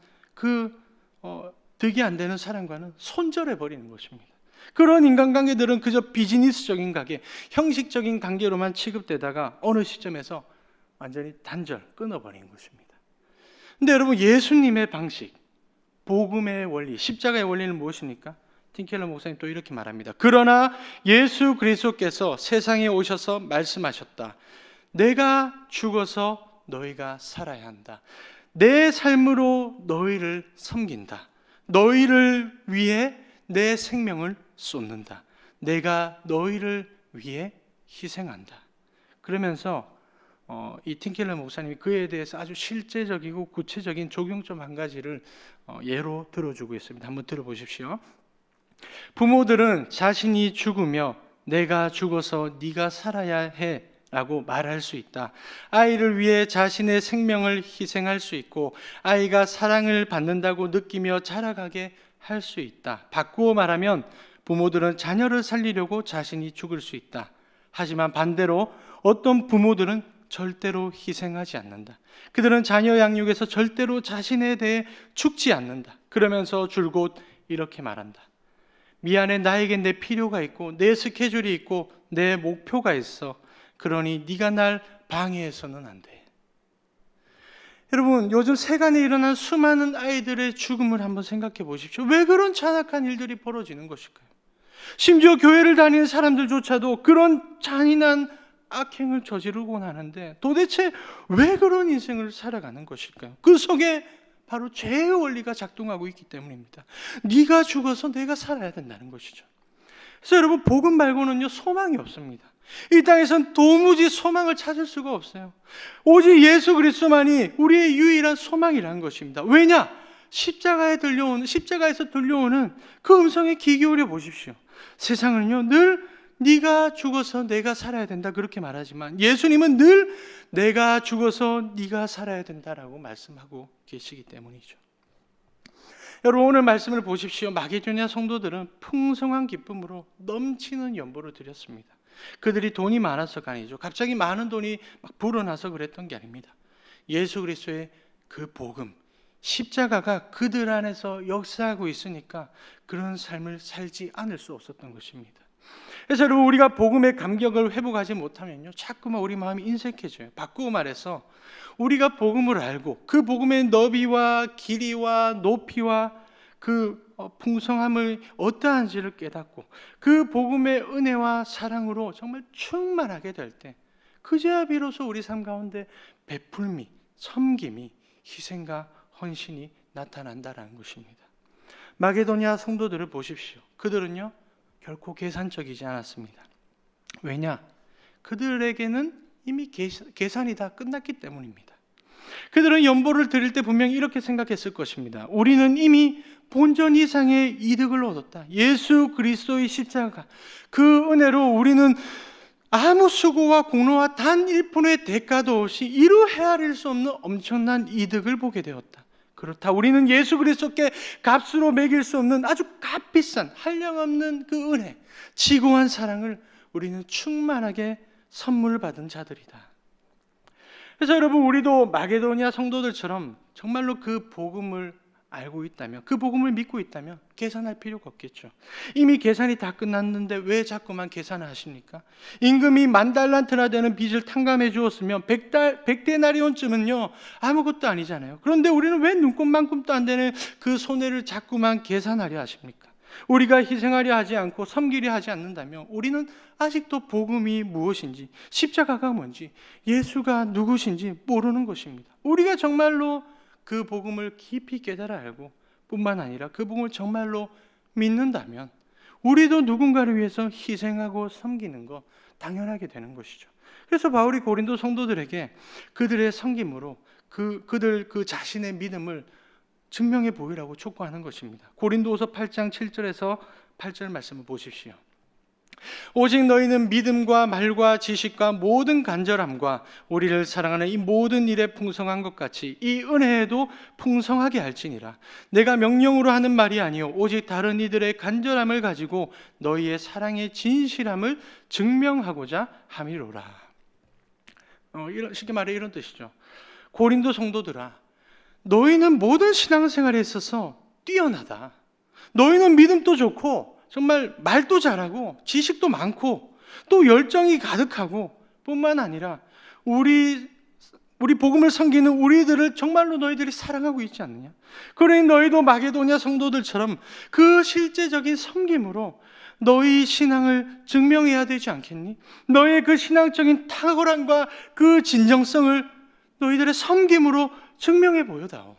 득이 안 되는 사람과는 손절해 버리는 것입니다. 그런 인간관계들은 그저 비즈니스적인 관계, 형식적인 관계로만 취급되다가 어느 시점에서 완전히 단절, 끊어버리는 것입니다. 근데 여러분, 예수님의 방식, 복음의 원리, 십자가의 원리는 무엇입니까? 틴켈러 목사님 또 이렇게 말합니다. 그러나 예수 그리스도께서 세상에 오셔서 말씀하셨다. 내가 죽어서 너희가 살아야 한다. 내 삶으로 너희를 섬긴다. 너희를 위해 내 생명을 쏟는다. 내가 너희를 위해 희생한다. 그러면서 이 틴켈러 목사님이 그에 대해서 아주 실제적이고 구체적인 적용점 한 가지를 예로 들어주고 있습니다. 한번 들어보십시오. 부모들은 자신이 죽으며 내가 죽어서 네가 살아야 해 라고 말할 수 있다. 아이를 위해 자신의 생명을 희생할 수 있고 아이가 사랑을 받는다고 느끼며 자라가게 할 수 있다. 바꾸어 말하면 부모들은 자녀를 살리려고 자신이 죽을 수 있다. 하지만 반대로 어떤 부모들은 절대로 희생하지 않는다. 그들은 자녀 양육에서 절대로 자신에 대해 죽지 않는다. 그러면서 줄곧 이렇게 말한다. 미안해, 나에겐 내 필요가 있고 내 스케줄이 있고 내 목표가 있어. 그러니 네가 날 방해해서는 안 돼. 여러분, 요즘 세간에 일어난 수많은 아이들의 죽음을 한번 생각해 보십시오. 왜 그런 잔악한 일들이 벌어지는 것일까요? 심지어 교회를 다니는 사람들조차도 그런 잔인한 악행을 저지르곤 하는데 도대체 왜 그런 인생을 살아가는 것일까요? 그 속에 바로 죄의 원리가 작동하고 있기 때문입니다. 네가 죽어서 내가 살아야 된다는 것이죠. 그래서 여러분, 복음 말고는요 소망이 없습니다. 이 땅에선 도무지 소망을 찾을 수가 없어요. 오직 예수 그리스도만이 우리의 유일한 소망이라는 것입니다. 왜냐? 십자가에서 들려오는 그 음성에 귀 기울여 보십시오. 세상은요 늘 네가 죽어서 내가 살아야 된다 그렇게 말하지만 예수님은 늘 내가 죽어서 네가 살아야 된다라고 말씀하고 계시기 때문이죠. 여러분, 오늘 말씀을 보십시오. 마게도냐 성도들은 풍성한 기쁨으로 넘치는 연보를 드렸습니다. 그들이 돈이 많아서가 아니죠. 갑자기 많은 돈이 막 불어나서 그랬던 게 아닙니다. 예수 그리스도의 그 복음, 십자가가 그들 안에서 역사하고 있으니까 그런 삶을 살지 않을 수 없었던 것입니다. 그래서 여러분, 우리가 복음의 감격을 회복하지 못하면요 자꾸만 우리 마음이 인색해져요. 바꾸고 말해서 우리가 복음을 알고 그 복음의 너비와 길이와 높이와 그 풍성함을 어떠한지를 깨닫고 그 복음의 은혜와 사랑으로 정말 충만하게 될 때 그제야 비로소 우리 삶 가운데 베풀미, 섬김이, 희생과 헌신이 나타난다는 것입니다. 마게도냐 성도들을 보십시오. 그들은요 결코 계산적이지 않았습니다. 왜냐? 그들에게는 이미 계산이 다 끝났기 때문입니다. 그들은 연보를 드릴 때 분명히 이렇게 생각했을 것입니다. 우리는 이미 본전 이상의 이득을 얻었다. 예수 그리스도의 십자가, 그 은혜로 우리는 아무 수고와 공로와 단 1분의 대가도 없이 이루 헤아릴 수 없는 엄청난 이득을 보게 되었다. 그렇다. 우리는 예수 그리스도께 값으로 매길 수 없는 아주 값비싼 한량없는 그 은혜, 지고한 사랑을 우리는 충만하게 선물 받은 자들이다. 그래서 여러분, 우리도 마게도니아 성도들처럼 정말로 그 복음을 알고 있다면, 그 복음을 믿고 있다면 계산할 필요가 없겠죠. 이미 계산이 다 끝났는데 왜 자꾸만 계산을 하십니까? 임금이 10,000달란트나 되는 빚을 탕감해 주었으면 100데나리온쯤은요 아무것도 아니잖아요. 그런데 우리는 왜 눈곱만큼도 안 되는 그 손해를 자꾸만 계산하려 하십니까? 우리가 희생하려 하지 않고 섬기려 하지 않는다면 우리는 아직도 복음이 무엇인지, 십자가가 뭔지, 예수가 누구신지 모르는 것입니다. 우리가 정말로 그 복음을 깊이 깨달아 알고 뿐만 아니라 그 복음을 정말로 믿는다면 우리도 누군가를 위해서 희생하고 섬기는 거 당연하게 되는 것이죠. 그래서 바울이 고린도 성도들에게 그들의 섬김으로 그들 그 자신의 믿음을 증명해 보이라고 촉구하는 것입니다. 고린도후서 8장 7절에서 8절 말씀을 보십시오. 오직 너희는 믿음과 말과 지식과 모든 간절함과 우리를 사랑하는 이 모든 일에 풍성한 것 같이 이 은혜에도 풍성하게 할지니라. 내가 명령으로 하는 말이 아니요 오직 다른 이들의 간절함을 가지고 너희의 사랑의 진실함을 증명하고자 함이로라. 쉽게 말해 이런 뜻이죠. 고린도 성도들아, 너희는 모든 신앙생활에 있어서 뛰어나다. 너희는 믿음도 좋고 정말 말도 잘하고 지식도 많고 또 열정이 가득하고 뿐만 아니라 우리 복음을 섬기는 우리들을 정말로 너희들이 사랑하고 있지 않느냐? 그러니 너희도 마게도냐 성도들처럼 그 실제적인 섬김으로 너희 신앙을 증명해야 되지 않겠니? 너의 그 신앙적인 탁월함과 그 진정성을 너희들의 섬김으로 증명해 보여다오.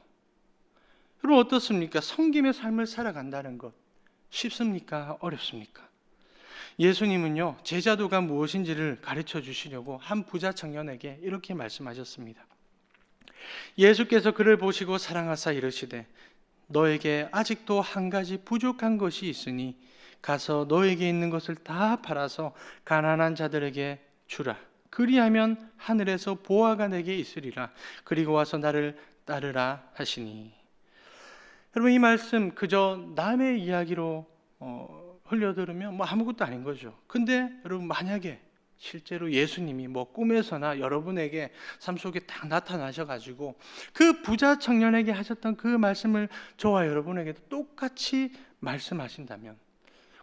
그럼 어떻습니까? 섬김의 삶을 살아간다는 것 쉽습니까? 어렵습니까? 예수님은요, 제자도가 무엇인지를 가르쳐 주시려고 한 부자 청년에게 이렇게 말씀하셨습니다. 예수께서 그를 보시고 사랑하사 이르시되 너에게 아직도 한 가지 부족한 것이 있으니 가서 너에게 있는 것을 다 팔아서 가난한 자들에게 주라. 그리하면 하늘에서 보화가 내게 있으리라. 그리고 와서 나를 따르라 하시니. 여러분, 이 말씀 그저 남의 이야기로 흘려들으면 뭐 아무것도 아닌 거죠. 근데 여러분, 만약에 실제로 예수님이 뭐 꿈에서나 여러분에게 삶 속에 딱 나타나셔가지고 그 부자 청년에게 하셨던 그 말씀을 저와 여러분에게도 똑같이 말씀하신다면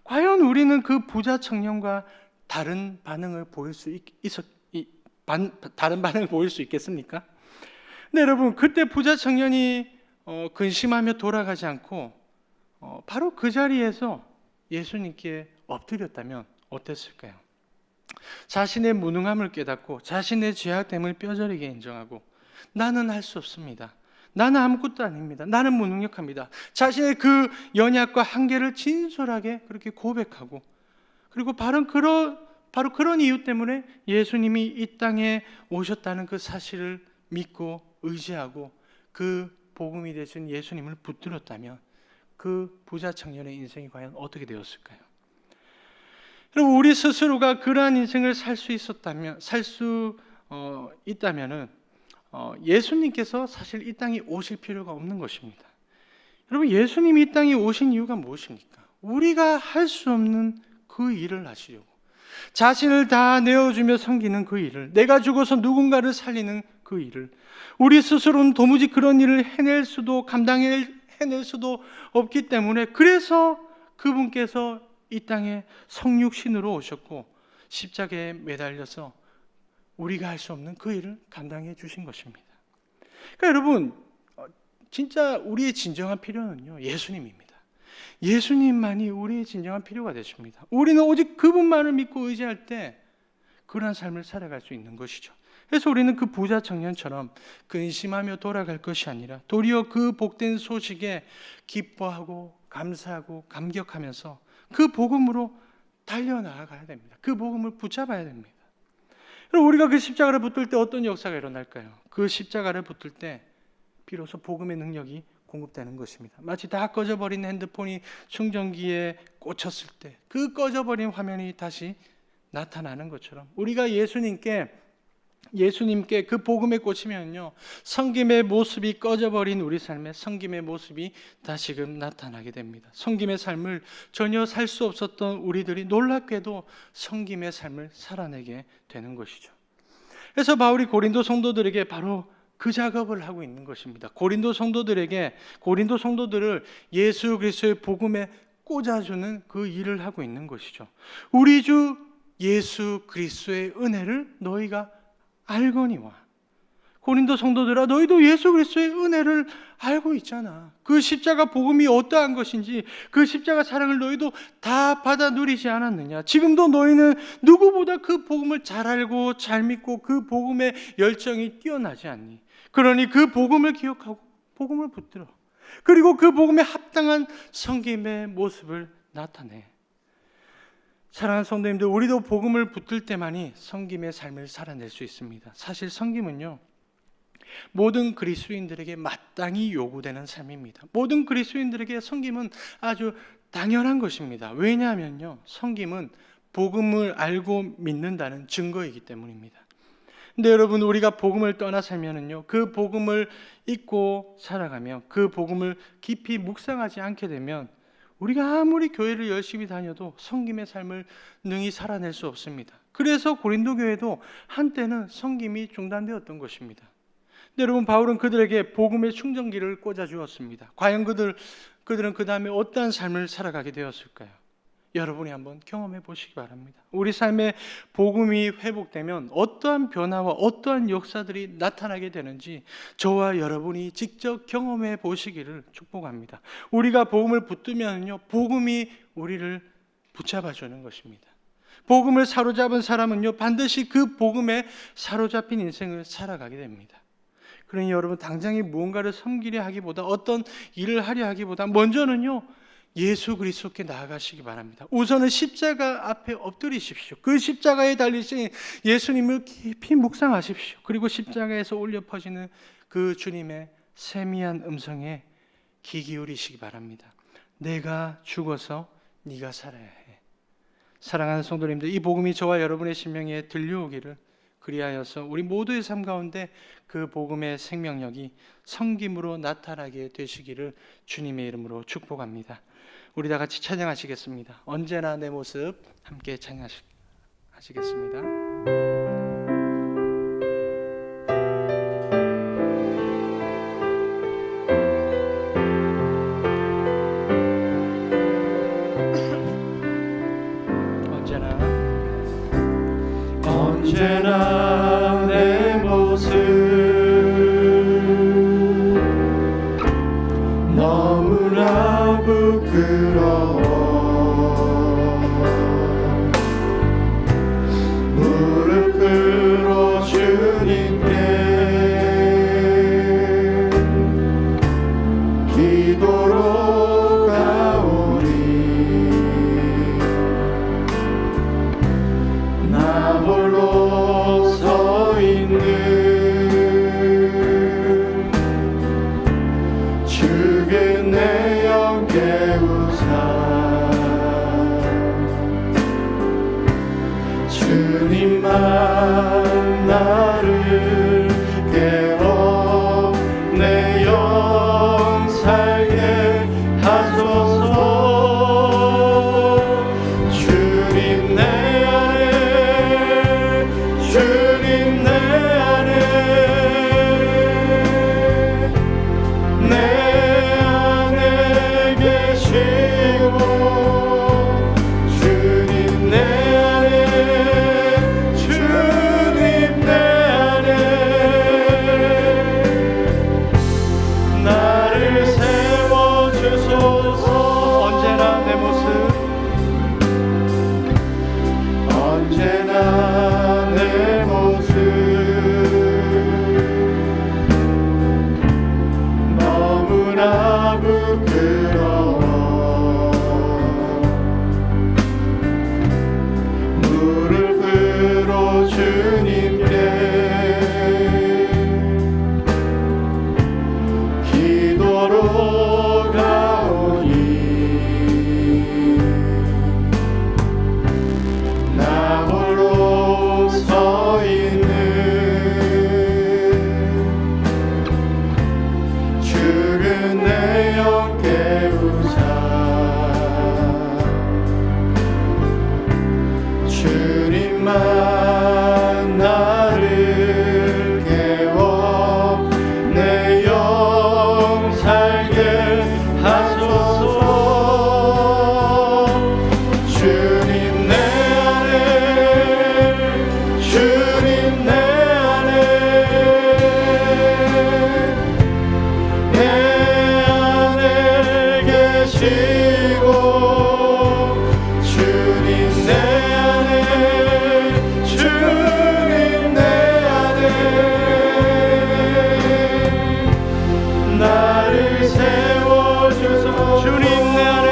과연 우리는 그 부자 청년과 다른 반응을 보일 수 있겠습니까? 근데 여러분, 그때 부자 청년이 근심하며 돌아가지 않고 바로 그 자리에서 예수님께 엎드렸다면 어땠을까요? 자신의 무능함을 깨닫고 자신의 죄악됨을 뼈저리게 인정하고 나는 할 수 없습니다. 나는 아무것도 아닙니다. 나는 무능력합니다. 자신의 그 연약과 한계를 진솔하게 그렇게 고백하고 그리고 바로 그런 이유 때문에 예수님이 이 땅에 오셨다는 그 사실을 믿고 의지하고 그 복음이 되신 예수님을 붙들었다면 그 부자 청년의 인생이 과연 어떻게 되었을까요? 여러분, 우리 스스로가 그러한 인생을 살 수 있다면은 예수님께서 사실 이 땅에 오실 필요가 없는 것입니다. 여러분, 예수님이 이 땅에 오신 이유가 무엇입니까? 우리가 할 수 없는 그 일을 하시려고, 자신을 다 내어주며 섬기는 그 일을, 내가 죽어서 누군가를 살리는 그 일을, 우리 스스로는 도무지 그런 일을 해낼 수도 없기 때문에 그래서 그분께서 이 땅에 성육신으로 오셨고 십자가에 매달려서 우리가 할 수 없는 그 일을 감당해 주신 것입니다. 그러니까 여러분, 진짜 우리의 진정한 필요는요, 예수님입니다. 예수님만이 우리의 진정한 필요가 되십니다. 우리는 오직 그분만을 믿고 의지할 때 그러한 삶을 살아갈 수 있는 것이죠. 그래서 우리는 그 부자 청년처럼 근심하며 돌아갈 것이 아니라 도리어 그 복된 소식에 기뻐하고 감사하고 감격하면서 그 복음으로 달려나가야 됩니다. 그 복음을 붙잡아야 됩니다. 그럼 우리가 그 십자가를 붙들 때 어떤 역사가 일어날까요? 그 십자가를 붙들 때 비로소 복음의 능력이 공급되는 것입니다. 마치 다 꺼져버린 핸드폰이 충전기에 꽂혔을 때 그 꺼져버린 화면이 다시 나타나는 것처럼 우리가 예수님께 그 복음에 꽂히면요, 성김의 모습이 꺼져버린 우리 삶에 성김의 모습이 다시금 나타나게 됩니다. 성김의 삶을 전혀 살 수 없었던 우리들이 놀랍게도 성김의 삶을 살아내게 되는 것이죠. 그래서 바울이 고린도 성도들에게 바로 그 작업을 하고 있는 것입니다. 고린도 성도들을 예수 그리스도의 복음에 꽂아주는 그 일을 하고 있는 것이죠. 우리 주 예수 그리스도의 은혜를 너희가 알거니와. 고린도 성도들아, 너희도 예수 그리스도의 은혜를 알고 있잖아. 그 십자가 복음이 어떠한 것인지, 그 십자가 사랑을 너희도 다 받아 누리지 않았느냐. 지금도 너희는 누구보다 그 복음을 잘 알고 잘 믿고 그 복음의 열정이 뛰어나지 않니? 그러니 그 복음을 기억하고 복음을 붙들어. 그리고 그 복음에 합당한 성김의 모습을 나타내. 사랑하는 성도님들, 우리도 복음을 붙들 때만이 성김의 삶을 살아낼 수 있습니다. 사실 성김은요, 모든 그리스도인들에게 마땅히 요구되는 삶입니다. 모든 그리스도인들에게 성김은 아주 당연한 것입니다. 왜냐하면요, 성김은 복음을 알고 믿는다는 증거이기 때문입니다. 근데 여러분, 우리가 복음을 떠나 살면은요, 그 복음을 잊고 살아가며 그 복음을 깊이 묵상하지 않게 되면 우리가 아무리 교회를 열심히 다녀도 성김의 삶을 능히 살아낼 수 없습니다. 그래서 고린도 교회도 한때는 성김이 중단되었던 것입니다. 근데 여러분, 바울은 그들에게 복음의 충전기를 꽂아 주었습니다. 과연 그들은 그 다음에 어떠한 삶을 살아가게 되었을까요? 여러분이 한번 경험해 보시기 바랍니다. 우리 삶에 복음이 회복되면 어떠한 변화와 어떠한 역사들이 나타나게 되는지 저와 여러분이 직접 경험해 보시기를 축복합니다. 우리가 복음을 붙들면요, 복음이 우리를 붙잡아 주는 것입니다. 복음을 사로잡은 사람은요, 반드시 그 복음에 사로잡힌 인생을 살아가게 됩니다. 그러니 여러분, 당장에 무언가를 섬기려 하기보다, 어떤 일을 하려 하기보다 먼저는요, 예수 그리스도께 나아가시기 바랍니다. 우선은 십자가 앞에 엎드리십시오. 그 십자가에 달리신 예수님을 깊이 묵상하십시오. 그리고 십자가에서 울려 퍼지는 그 주님의 세미한 음성에 귀 기울이시기 바랍니다. 내가 죽어서 네가 살아야 해. 사랑하는 성도님들, 이 복음이 저와 여러분의 심령에 들려오기를, 그리하여서 우리 모두의 삶 가운데 그 복음의 생명력이 성김으로 나타나게 되시기를 주님의 이름으로 축복합니다. 우리 다 같이 찬양하시겠습니다. 언제나 내 모습, 함께 찬양하시겠습니다. 언제나 내 모습 너무나 부끄러워. 무릎 꿇어 주님께 기도로 가오리. 나 홀로 서 있는 주께 내 영 깨우사. 주님만 나를 깨워 내 영 살게 하소서. 주님 내 안에, 주님 내 안에, 내 안에 계시고, 주님 내 안에, 주님 내 안에 나를 세워주소서. 언제나 내 모습, 언제나 내 모습 너무나 부끄러워. 무릎 꿇어 주님 주님 내 안에 계시고 주님 내 안에 주님 내 안에 나를 세워주소 주님 내 안에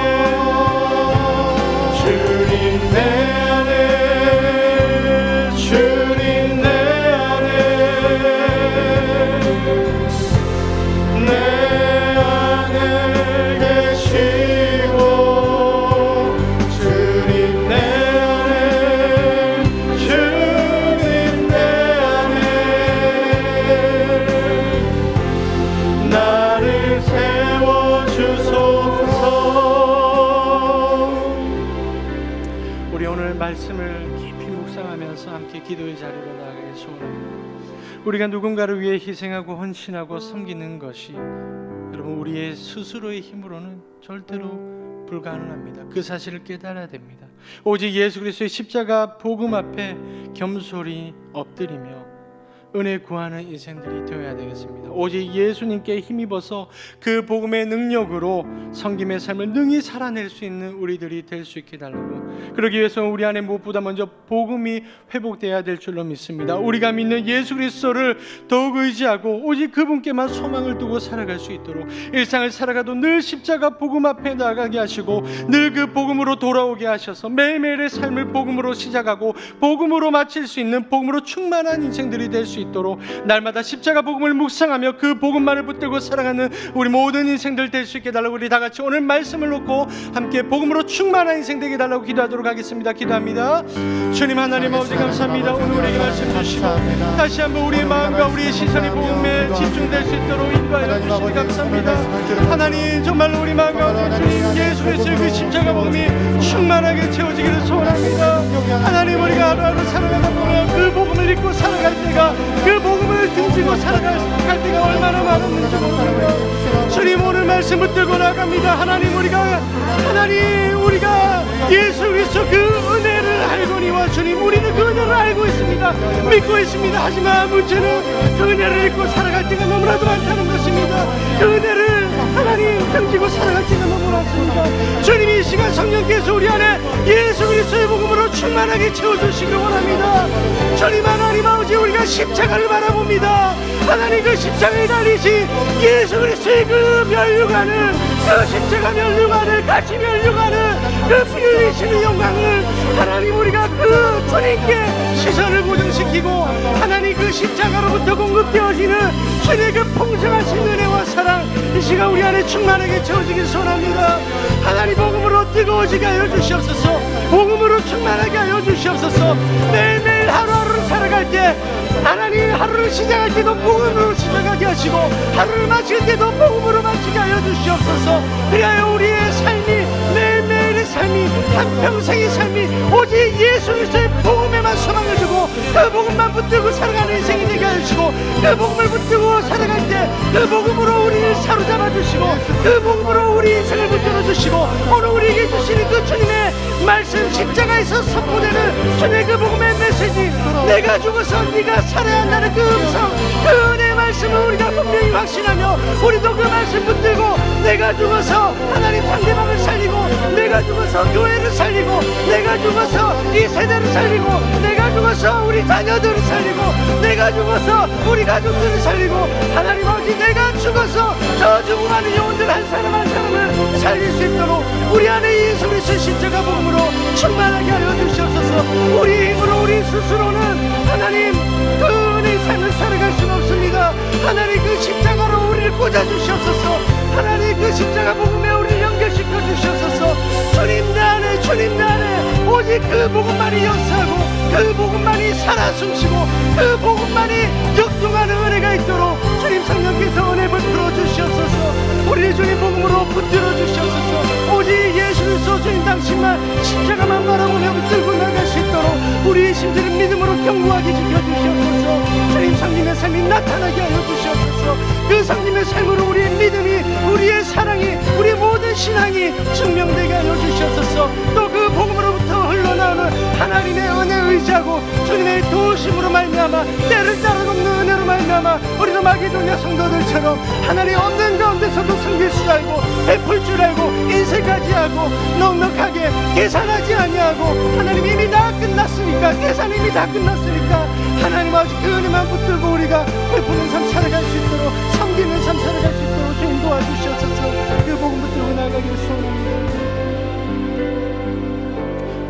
주님 내 안에 주님 내 안에 내 안에 계시고 주님 내 안에 주님 내 안에 나를 세워주소서. 우리 오늘 말씀을 깊이 묵상하면서 함께 기도의 자리로 나아가길 소원합니다. 우리가 누군가를 위해 희생하고 헌신하고 섬기는 것이 여러분 우리의 스스로의 힘으로는 절대로 불가능합니다. 그 사실을 깨달아야 됩니다. 오직 예수 그리스도의 십자가 복음 앞에 겸손히 엎드리며 은혜 구하는 인생들이 되어야 되겠습니다. 오직 예수님께 힘입어서 그 복음의 능력으로 섬김의 삶을 능히 살아낼 수 있는 우리들이 될 수 있게 달라고. 그러기 위해서 우리 안에 무엇보다 먼저 복음이 회복되어야 될 줄로 믿습니다. 우리가 믿는 예수 그리스도를 더욱 의지하고 오직 그분께만 소망을 두고 살아갈 수 있도록 일상을 살아가도 늘 십자가 복음 앞에 나가게 하시고 늘 그 복음으로 돌아오게 하셔서 매일매일의 삶을 복음으로 시작하고 복음으로 마칠 수 있는 복음으로 충만한 인생들이 될 수 있도록 날마다 십자가 복음을 묵상하며 그 복음만을 붙들고 살아가는 우리 모든 인생들 될 수 있게 달라고 우리 다 같이 오늘 말씀을 놓고 함께 복음으로 충만한 인생 되게 달라고 기도하도록 하겠습니다. 기도합니다. 주님 하나님 아버지 감사합니다. 오늘 우리에게 말씀 주시고 다시 한번 우리의 마음과 우리의 시선이 복음에 집중될 수 있도록 인도하여 주시니 감사합니다. 하나님 정말로 우리 마음과 우리 주님 예수 그리스도의 그 십자가 복음이 충만하게 채워지기를 소원합니다. 하나님 우리가 하루하루 살아가다 보면 그 복음을 읽고 살아갈 때가 그 복음을 등지고 살아갈 때가 얼마나 많았는지 모릅니다. 주님 오늘 말씀 붙들고 나갑니다. 하나님 우리가 예수 그리스도 그 은혜를 알거니와 주님 우리는 그 은혜를 알고 있습니다. 믿고 있습니다. 하지만 문제는 그 은혜를 잊고 살아갈 때가 너무나도 많다는 것입니다. 그 은혜를 하나님 등지고 살아갈 때가 너무 많습니다. 주님 이 시간 성령께서 우리 안에 예수 그리스도의 복음으로 충만하게 채워주시길 원합니다. 주님 하나님 아버지 우리가 십자가를 바라봅니다. 하나님 그 십자가에 달리신 예수 그리스도의 그 면류관을 그 십자가 면류관을 같이 면류관을 그 피 흘리시는 영광을 하나님 우리가 그 주님께 시선을 고정시키고 하나님 그 십자가로부터 공급되어지는 주님의 그 풍성하신 은혜와 사랑 이 시간 우리 안에 충만하게 채워지길 소원합니다. 하나님 복음으로 뜨거워지게 하여 주시옵소서. 복음으로 충만하게 하여 주시옵소서. 매일매일 하루하루를 살아갈 때 하나님 하루를 시작할 때도 복음으로 시작하게 하시고 하루를 마칠 때도 복음으로 마치게 하여 주시옵소서. 그리하여 우리의 삶이 매일매일의 삶이 한평생의 삶이 오직 예수 그리스도의 복음에만 소망을 두고 그 복음만 붙들고 살아가는 인생이 되게 하시고 그 복음을 붙들고 살아갈 때 그 복음으로 우리를 사로잡아 주시고 그 복음으로 우리 인생을 붙들어 주시고 오늘 우리에게 주시는 그 주님의 말씀 십자가에서 선포되는 주님의 그 복음의 메시지 내가 죽어서 네가 살아야 한다는 그 음성 그 은혜의 말씀을 우리가 분명히 확신하며 우리도 그 말씀 붙들고 내가 죽어서 하나님 상대방을 살리고 내가 죽어서 교회를 살리고 내가 죽어서 이 세대를 살리고 내가 죽어서 우리 자녀들을 살리고 내가 죽어서 우리 가족들을 살리고 하나님 아버지 내가 죽어서 저 죽어가는 영혼들 한 사람 한 사람을 살릴 수 있도록 우리 안에 예수 그리스도 십자가 복음으로 충만하게 하여 주시옵소서. 우리 힘으로 우리 스스로는 하나님 그 은혜의 삶을 살아갈 수는 없습니다. 하나님 그 십자가로 우리를 꽂아주시옵소서. 하나님 그 십자가 복음에 우리를 연결시켜 주시옵소서. 주님 내 안에 주님 내 안에 오직 그 복음만이 역사하고 그 복음만이 살아 숨쉬고 그 복음만이 역동하는 은혜가 있도록 주님 성령께서 은혜 베풀어 주시옵소서. 우리 주님 복음으로 붙들어 주시옵소서. 오직 예수 그리스도 주님 당신만 십자가만 바라보며 붙들고 나갈 수 있도록 우리의 심지를 믿음으로 견고하게 지켜주시옵소서. 주님 성님의 삶이 나타나게 하여 주시옵소서. 그 성님의 삶으로 우리의 믿음이 우리의 사랑이 우리의 모든 신앙이 증명되게 하여 주시옵소서. 또 그 복음으로부터 흘러나오는 하나님의 은혜에 의지하고 주님의 도우심으로 말미암아 때를 따라 걷는 은혜로 말미암아 우리도 마게도냐 성도들처럼 하나님 없는 가운데서도 섬길 줄 알고 베풀 줄 알고 인색하지 않고 넉넉하게 계산하지 아니하고 하나님 이미 다 끝났으니까 계산 이미 다 끝났으니까 하나님 아버지 그 은혜만 붙들고 우리가 베푸는 삶 살아갈 수 있도록 섬기는 삶 살아갈 수 있도록 주님 도와주시옵소서. 그 복음 붙들고 나아가기를 소원합니다.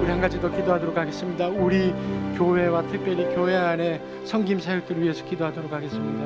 우리 한 가지 더 기도하도록 하겠습니다. 우리 교회와 특별히 교회 안에 섬김 사역들을 위해서 기도하도록 하겠습니다.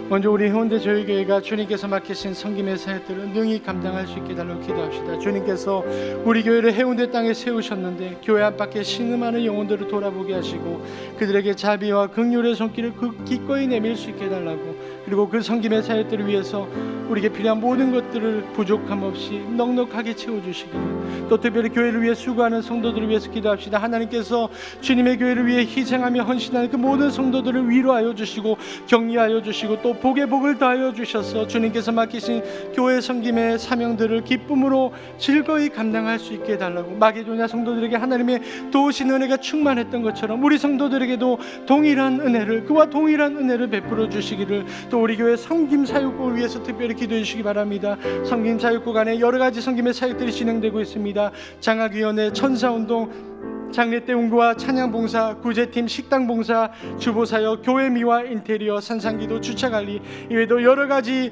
먼저 우리 해운대 저희교회가 주님께서 맡기신 섬김의 사역들을 능히 감당할 수 있게 달라고 기도합시다. 주님께서 우리 교회를 해운대 땅에 세우셨는데 교회 안팎에 신음하는 영혼들을 돌아보게 하시고 그들에게 자비와 긍휼의 손길을 기꺼이 내밀 수 있게 해달라고, 그리고 그 섬김의 사역들을 위해서 우리에게 필요한 모든 것들을 부족함 없이 넉넉하게 채워주시기를, 또 특별히 교회를 위해 수고하는 성도들을 위해서 기도합시다. 하나님께서 주님의 교회를 위해 희생하며 헌신하는 그 모든 성도들을 위로하여 주시고 격려하여 주시고 또 복의 복을 더하여 주셔서 주님께서 맡기신 교회 섬김의 사명들을 기쁨으로 즐거이 감당할 수 있게 해달라고, 마게도냐 성도들에게 하나님의 도우신 은혜가 충만했던 것처럼 우리 성도들에게도 동일한 은혜를, 그와 동일한 은혜를 베풀어 주시기를, 또 우리 교회 섬김 사역국을 위해서 특별히 기도해 주시기 바랍니다. 섬김 사역국 안에 여러 가지 섬김의 사역들이 진행되고 있습니다. 장학위원회, 천사운동, 장례 때 운구와 찬양봉사, 구제팀, 식당봉사, 주보사역, 교회미화, 인테리어, 산상기도, 주차관리, 이외에도 여러 가지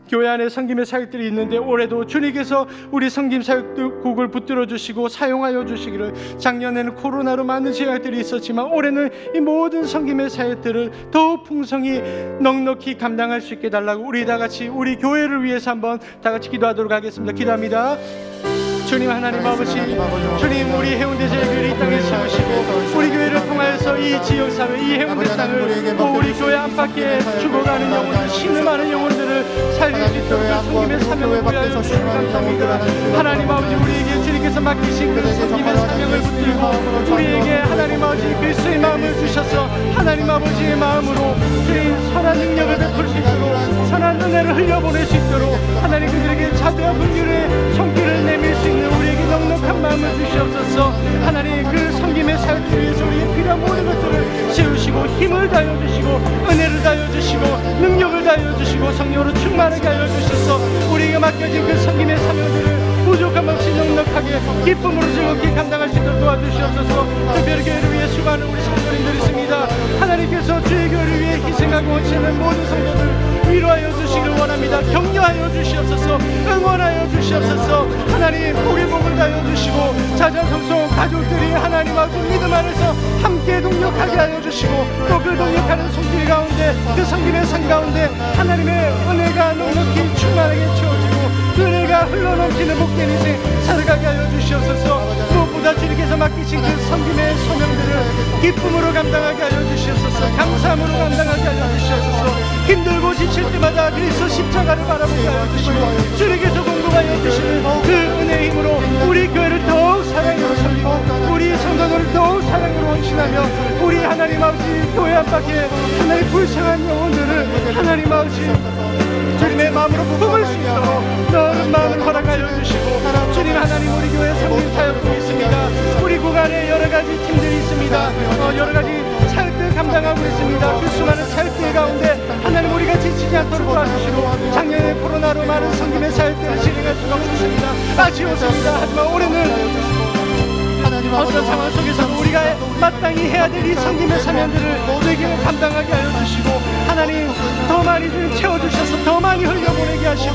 교회 안에 섬김의 사역들이 있는데 올해도 주님께서 우리 섬김 사역국을 붙들어 주시고 사용하여 주시기를, 작년에는 코로나로 많은 제약들이 있었지만 올해는 이 모든 섬김의 사역들을 더욱 풍성히 넉넉히 감당할 수 있게 달라고 우리 다 같이 우리 교회를 위해서 한번 다 같이 기도하도록 하겠습니다. 기도합니다. 주님 하나님 아버지, 주님 우리 해운대 저희교회를 이 땅에 세우시고 우리 교회를 통하여서 이 지역사회, 이 해운대 땅을, 또 우리 교회 안팎에 죽어가는 영혼들, 신음하는 영혼들을 살릴 수 있도록 그 섬김의 사명을 보여주셔서 감사합니다. 하나님 아버지, 우리에게 주님께서 맡기신 그 섬김의 사명을 붙들고 우리에게 하나님 아버지 그리스도의 마음을 주셔서 하나님 아버지의 마음으로 주님 선한 능력을 베풀 수 있도록, 선한 은혜를 흘려보낼 수 있도록 하나님 그들에게 자비와 긍휼의 손길을 내밀 수 있는 우리에게 넉넉한 마음을 주시옵소서. 하나님 그 섬김의 사역을 위해서 우리의 필요한 모든 것들을 세우시고 힘을 다하여 주시고 은혜를 다하여 주시고 능력을 다하여 주시고 성령으로 충만하게 하여 주셔서 우리에게 맡겨진 그 섬김의 사명들을 부족함 없이 넉넉하게 기쁨으로 즐겁게 감당할 수 있도록 도와주시옵소서. 특별히 교회를 위해 수고하는 우리 성도님들이 있습니다. 하나님께서 주의 교회를 위해 희생하고 헌신하는 모든 성도들 위로하여 주시기를 원합니다. 격려하여 주시옵소서. 응원하여 주시옵소서. 하나님 복의 복을 다하여 주시고 자자손손 가족들이 하나님 앞에 믿음 안에서 함께 동력하게 하여 주시고 또 그 동력하는 손길 가운데 그 섬김의 산 가운데 하나님의 은혜가 넉넉히 충만하게 채워지고 그 은혜가 흘러넘치는 복된 인생 살아가게 하여 주시옵소서. 무엇보다 주님께서 맡기신 그 섬김의 소명들을 기쁨으로 감당하게 하여 주시옵소서. 감사함으로 감당하게 하여 주시옵소서. 힘들고 지칠 때마다 그리스도 십자가를 바라보게 하여 주시고 주님께서 공급하여 주시는 그 은혜의 힘으로 우리 교회를 더욱 사랑으로 섬기고 우리 성도들을 더욱 사랑으로 헌신하며 우리 하나님 아버지 교회 안팎에 하나님 불쌍한 영혼들을 하나님 아버지 주님의 마음으로 품을 수 있도록 넓은 마음을 허락하여 주시고, 주님 하나님 우리 교회 섬김 사역도 있습니다. 우리 구간에 여러 가지 팀들이 있습니다. 여러 가지 사역들 감당하고 있습니다. 그 수많은 사역들 가운데 하나님 우리가 지치지 않도록 도와주시고 작년에 코로나로 많은 섬김의 사역들을 진행할 수가 없었습니다. 아쉬웠습니다. 하지만 올해는 어떤 상황 속에서도 우리가 마땅히 해야 될 이 섬김의 사명들을 너희에게 감당하게 하여 주시고 하나님 더 많이 채워주셔서 더 많이 흘려보내게 하시고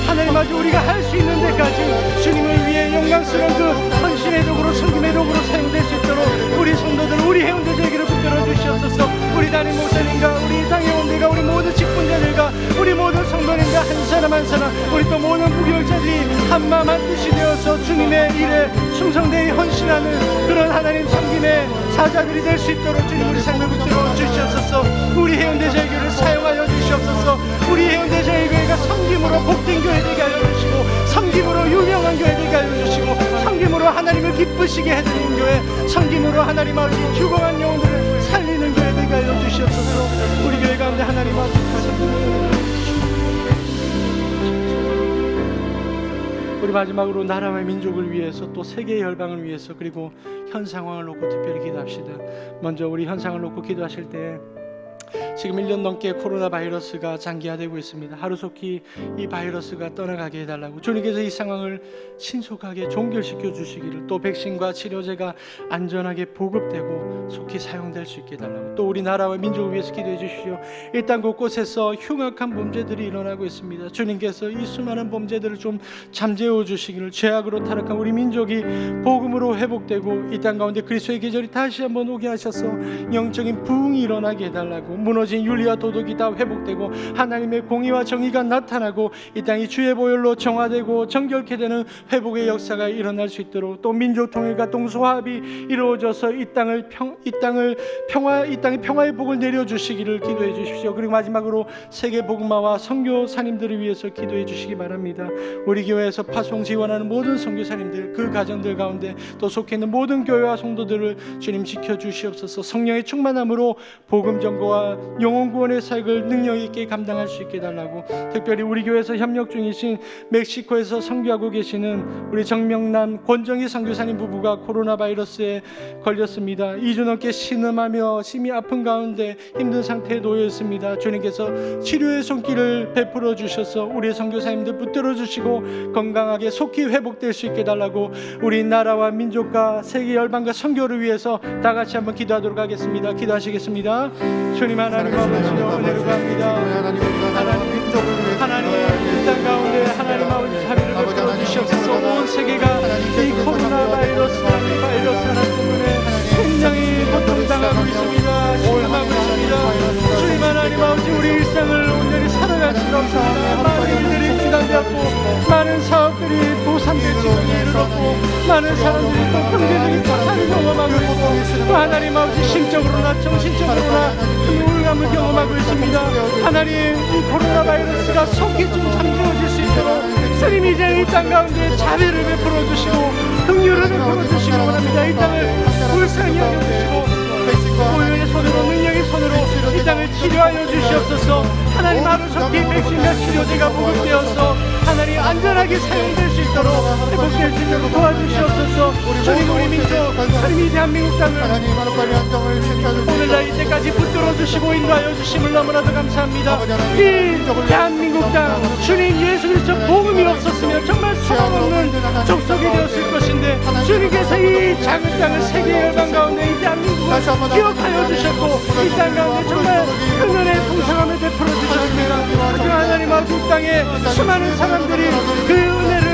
하나님 아주 우리가 할 수 있는 데까지 주님을 위해 영광스러운 그 헌신의 도구로 섬김의 도구로 사용될 수 있도록 우리 성도들 우리 해운대 저에게를 붙들어 주시옵소서. 우리 담임 목사님과 우리 당회원들과 우리 모든 직분자들과 우리 모든 성도님과 한 사람 한 사람 우리 또 모든 무교육자들이 한마음 한뜻이 되어서 주님의 일에 충성되이 헌신하는 그런 하나님 섬김의 사자들이 될 수 있도록 주님 우리 삶을 붙들어 주시옵소서. 우리 해운대 저희교회를 사용하여 주시옵소서. 우리 해운대 저희교회가 섬김으로 복된 교회 되게 하여 주시고 섬김으로 유명한 교회 되게 하여 주시고 섬김으로 하나님을 기쁘시게 해드리는 교회, 섬김으로 하나님 아버지 죽어간 영혼들을 살리는 교회 되게 하여 주시옵소서. 우리 교회 가운데 하나님 아버지 우리 마지막으로 나라와 민족을 위해서 또 세계의 열방을 위해서 그리고 현 상황을 놓고 특별히 기도합시다. 먼저 우리 현 상황을 놓고 기도하실 때 지금 1년 넘게 코로나 바이러스가 장기화되고 있습니다. 하루속히 이 바이러스가 떠나가게 해달라고 주님께서 이 상황을 신속하게 종결시켜 주시기를, 또 백신과 치료제가 안전하게 보급되고 속히 사용될 수 있게 해달라고, 또 우리 나라와 민족을 위해서 기도해 주십시오. 일단 곳곳에서 흉악한 범죄들이 일어나고 있습니다. 주님께서 이 수많은 범죄들을 좀 잠재워 주시기를, 죄악으로 타락한 우리 민족이 복음으로 회복되고 이 땅 가운데 그리스도의 계절이 다시 한번 오게 하셔서 영적인 부흥이 일어나게 해달라고, 무너진 윤리와 도덕이 다 회복되고 하나님의 공의와 정의가 나타나고 이 땅이 주의 보혈로 정화되고 정결케 되는 회복의 역사가 일어날 수 있도록, 또 민족 통일과 동서화합이 이루어져서 이 땅이 평화의 복을 내려 주시기를 기도해 주십시오. 그리고 마지막으로 세계 복음화와 선교사님들을 위해서 기도해 주시기 바랍니다. 우리 교회에서 파송 지원하는 모든 선교사님들, 그 가정들 가운데 또 속해 있는 모든 교회와 성도들을 주님 지켜 주시옵소서. 성령의 충만함으로 복음 전거와 영혼 구원의 사역을 능력 있게 감당할 수 있게 해달라고, 특별히 우리 교회에서 협력 중이신 멕시코에서 선교하고 계시는 우리 정명남 권정희 선교사님 부부가 코로나 바이러스에 걸렸습니다. 2주 넘게 신음하며 심히 아픈 가운데 힘든 상태에 놓여 있습니다. 주님께서 치료의 손길을 베풀어 주셔서 우리 선교사님들 붙들어 주시고 건강하게 속히 회복될 수 있게 해달라고, 우리 나라와 민족과 세계 열방과 선교를 위해서 다 같이 한번 기도하도록 하겠습니다. 기도하시겠습니다. 주님 하나님 아버지여, 은혜를 구합니다. 하나님 이 땅 가운데 하나님 아버지 자비를 베풀어 주시옵소서. 온 세계가 이 코로나 바이러스 하나 때문에 굉장히 고통당하고 있습니다. 실망하고 있습니다. 주님 하나님 아버지, 우리 일상을 온전히 살아갈 수가 없습니다. 많은 일들이 중단되었고 많은 사업들이 도산될 지경에 이르렀고 많은 사람들이 또 경제적인 파산을 경험하고 있고, 또 하나님 아버지 심적으로나 정신적으로나 우울감을 경험하고 있습니다. 하나님, 이 코로나 바이러스가 속히 좀 잠재워질 수 있도록 주님 이제 이 땅 가운데 자비를 베풀어 주시고 긍휼을 베풀어 주시기 원합니다. 이 땅을 불쌍히 여겨주시고 보혈의 손으로, 능력의 손으로 이 땅을 치료하여 주시옵소서. 하나님, 하루속히 백신과 치료제가 보급되어서 하나님 안전하게 사용될 수 있도록 회복될 수 있도록 도와주시옵소서. 주님, 우리 민족, 하나님 이 대한민국 땅을 오늘날 이때까지 붙들어 주시고 인도하여 주심을 너무나도 감사합니다. 이 대한민국 땅, 주님 예수 그리스도 복음이 없었으면 정말 소망 없는 족속이 되었을 것인데, 주님께서 이 작은 땅을 세계 열방 가운데 이 대한민국을 기억하여 주셨고 이 땅 가운데 정말 큰 은혜의 풍성함을 베풀어 주셨습니다. 하지만 하나님 아버지, 이 땅에 수많은 사람들이 그 은혜를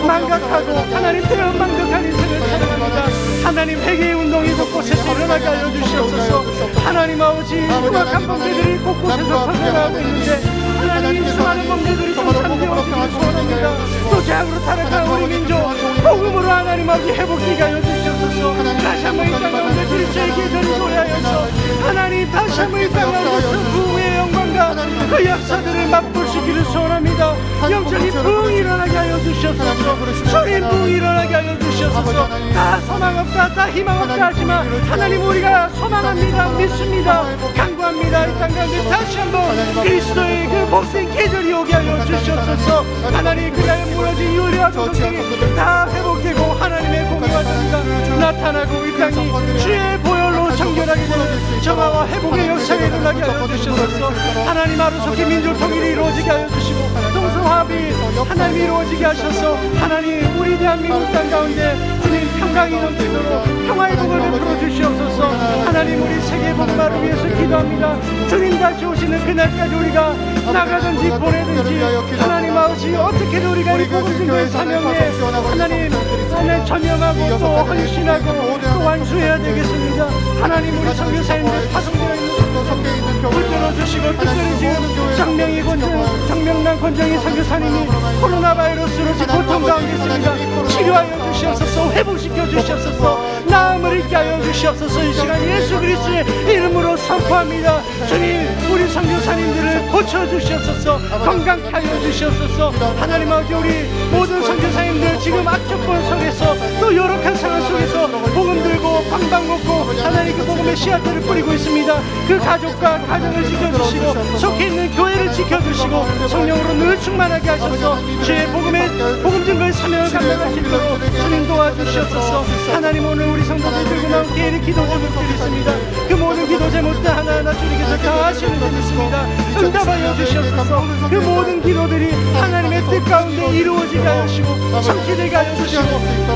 망각하고 하나님 대언망덕한 인생을 살아갑니다. 하나님, 회개의 운동이 곳곳에서 일어나게 하여 주시옵소서. 하나님 아버지, 흉악한 범죄들이 곳곳에서 터져나가고 있는데 하나님, 수많은 범죄들이 좀 잠재워지길 소원합니다. 또 죄악으로 타락한 우리 민족 복음으로 하나님 아버지 회복되게 하여 주시옵소서. 다시 한번 이 땅 가운데 그리스도의 계절이 도래하여서 하나님 다시 한번 이 땅 가운데서 부흥의 영광과 그 역사들을 맛볼 수 있기를 소원합니다. 영적인 부흥이 일어나게 하여 주시옵소서. 주님, 부흥이 일어나게 하여 주시옵소서. 다 소망 없다, 다 희망 없다 하지만 하나님, 우리가 소망합니다. 믿습니다. 간구합니다. 이 땅 가운데 다시 한번 그리스도의 그 복생 계절이 오게 하여 주시옵소서. 하나님, 그날 무너진 윤리와 도덕이 다 회복되고 하나님의 공의와 정의가 나타나고 이 땅이 주의 보혈로 정결하게 되는 정화와 회복의 역사가 일어나게 하여 주시옵소서. 하나님, 하루속히 민족 통일이 이루어지게 하여 주시고 동서화합이 하나님 이루어지게 하셔서 하나님, 우리 대한민국 땅 가운데 주님 평강이 넘치도록 평화의 복을 베풀어 주시옵소서. 하나님, 우리 세계 복음화를 위해서 기도합니다. 주님 다시 오시는 그날까지 우리가 나가든지 보내든지 하나님 아버지, 어떻게든 우리가 이 복음 증거의 사명에 하나님 전념하고 또 헌신하고 또 완수해야 되겠습니다. 하나님, 우리 선교사님들 파송되어 있는 붙들어 주시고, 특별히 지금 정명남 권정희 선교사님이 코로나 바이러스로 지금 고통 가운데 있습니다. 치료하여 주시옵소서. 회복시켜 주시옵소서. 나음을 있게 하여 주시옵소서. 이 시간 예수 그리스도의 이름으로 선포합니다. 주님, 우리 선교사님들을 고쳐주시옵소서. 건강케 하여 주시옵소서. 하나님 아버지, 우리 모든 선교사님들 지금 악조건 속에서 또 열악한 상황 속에서 복음 들고 방방 먹고 하나님 그 복음의 씨앗들을 뿌리고 있습니다. 그 가족과 가정을 지켜주시고 속해 있는 교회를 지켜주시고 성령으로 늘 충만하게 하셔서 주의 복음 증거의 사명을 감당할 수 있도록 주님 도와주시옵소서. 하나님, 오늘 우리 성도들 들고 나온 개인의 기도 제목들이 있습니다. 그 모든 기도 제목들 하나하나 주님께서 다 하시는 줄 믿습니다. 응답하여 주시옵소서. 그 모든 기도들이 하나님의 뜻 가운데 이루어지게 하시고 성취되게 하여 주시고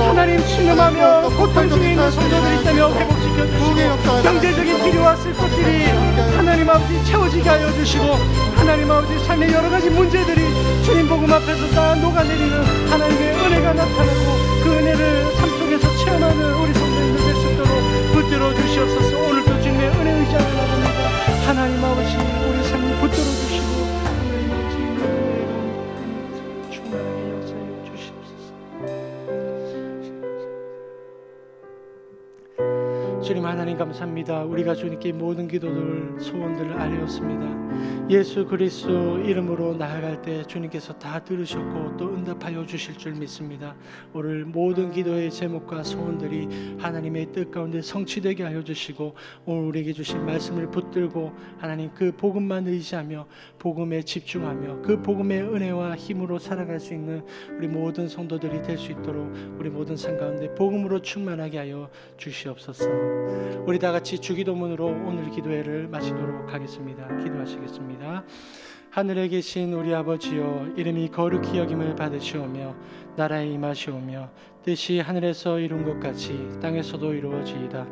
하나님, 신음하며 고통 중에 있는 성도들이 있다며 회복시켜 주시고 경제적인 필요와 쓸 것들이 하나님 아버지 채워지게 하여 주시고 하나님 아버지 삶의 여러 가지 문제들이 주님 복음 앞에서 다 녹아내리는 하나님의 은혜가 나타나고 그 은혜를 삶 속에서 체험하는 우리 성도님들 될 수 있도록 붙들어 주시옵소서. 오늘도 주님의 은혜 의지하여 나갑니다. 하나님 아버지, 우리 삶을 붙들어 주시고 하나님 아버지 은혜로 충만하게 역사하여 주시옵소서. 주님 하나님 감사합니다. 우리가 주님께 모든 기도들 소원들을 알렸습니다. 예수 그리스도 이름으로 나아갈 때 주님께서 다 들으셨고 또 응답하여 주실 줄 믿습니다. 오늘 모든 기도의 제목과 소원들이 하나님의 뜻 가운데 성취되게 하여 주시고 오늘 우리에게 주신 말씀을 붙들고 하나님 그 복음만 의지하며 복음에 집중하며 그 복음의 은혜와 힘으로 살아갈 수 있는 우리 모든 성도들이 될 수 있도록 우리 모든 삶 가운데 복음으로 충만하게 하여 주시옵소서. 우리 다 같이 주기도문으로 오늘 기도회를 마치도록 하겠습니다. 기도하시겠습니다. 하늘에 계신 우리 아버지여, 이름이 거룩히 여김을 받으시오며 나라에 임하시오며 뜻이 하늘에서 이룬 것 같이 땅에서도 이루어지이다.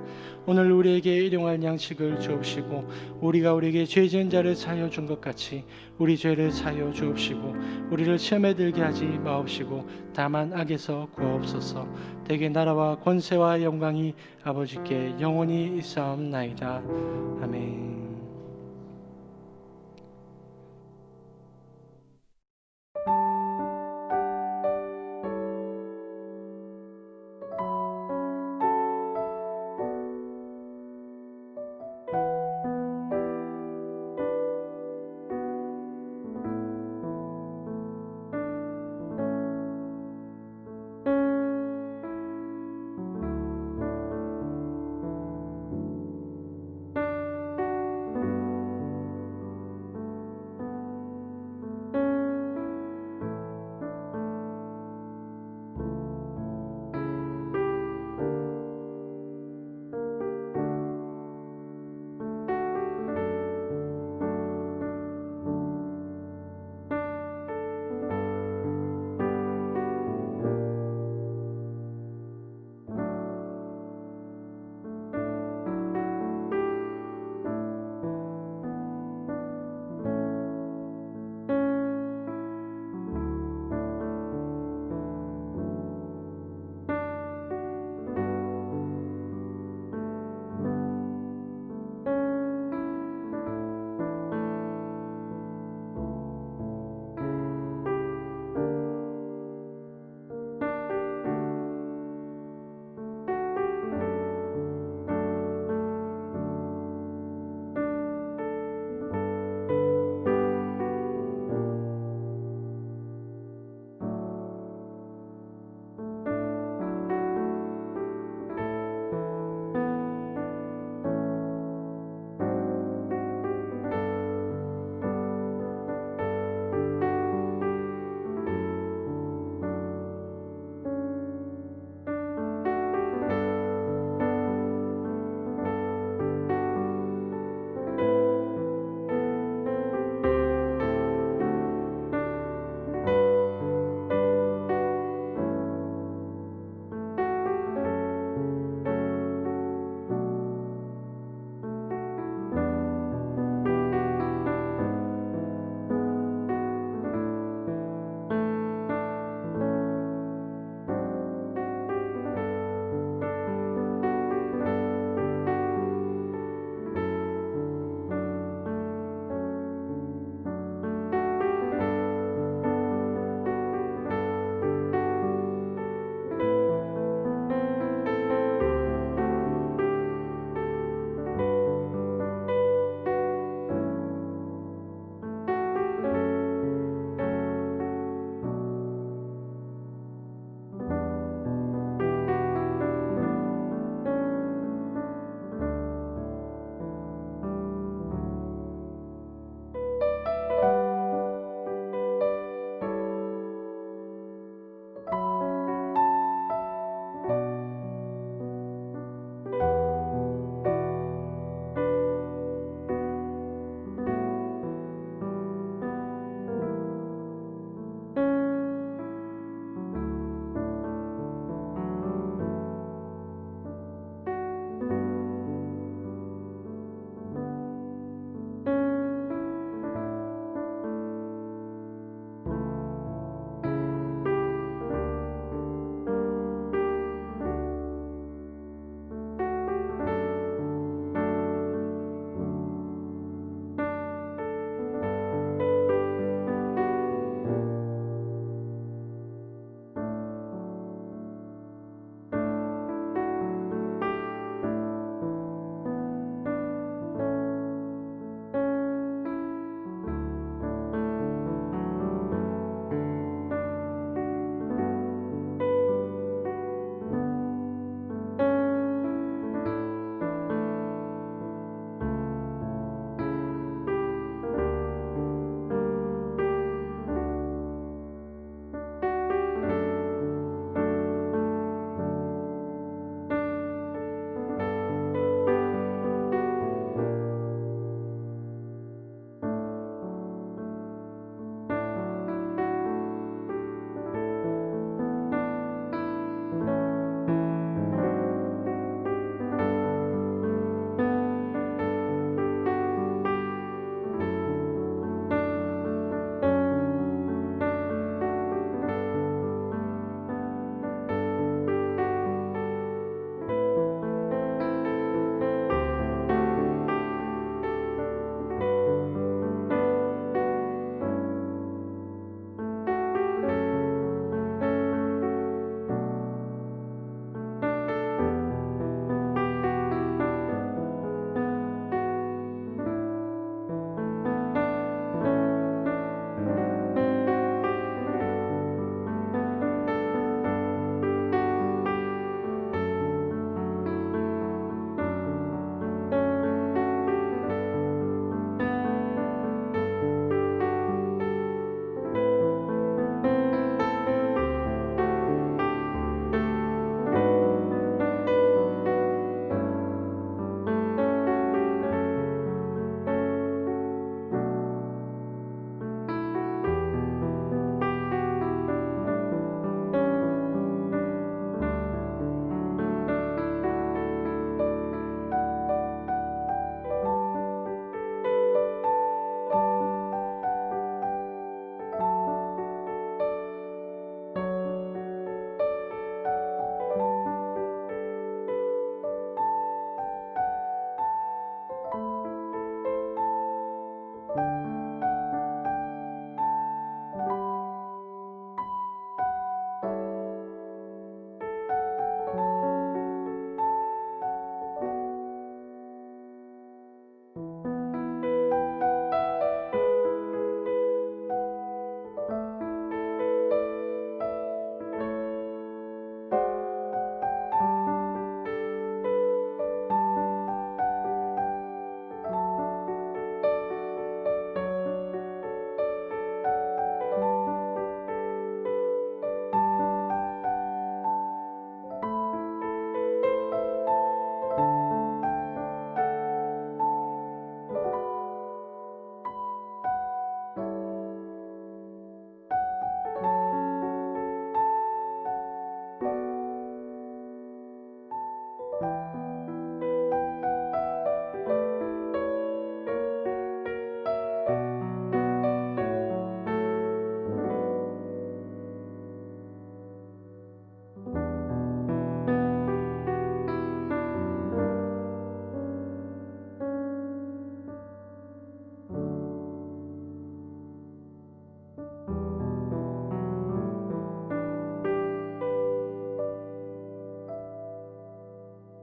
오늘 우리에게 일용할 양식을 주옵시고 우리가 우리에게 죄 지은 자를 사하여 준 것 같이 우리 죄를 사하여 주옵시고 우리를 시험에 들게 하지 마옵시고 다만 악에서 구하옵소서. 대개 나라와 권세와 영광이 아버지께 영원히 있사옵나이다. 아멘.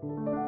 주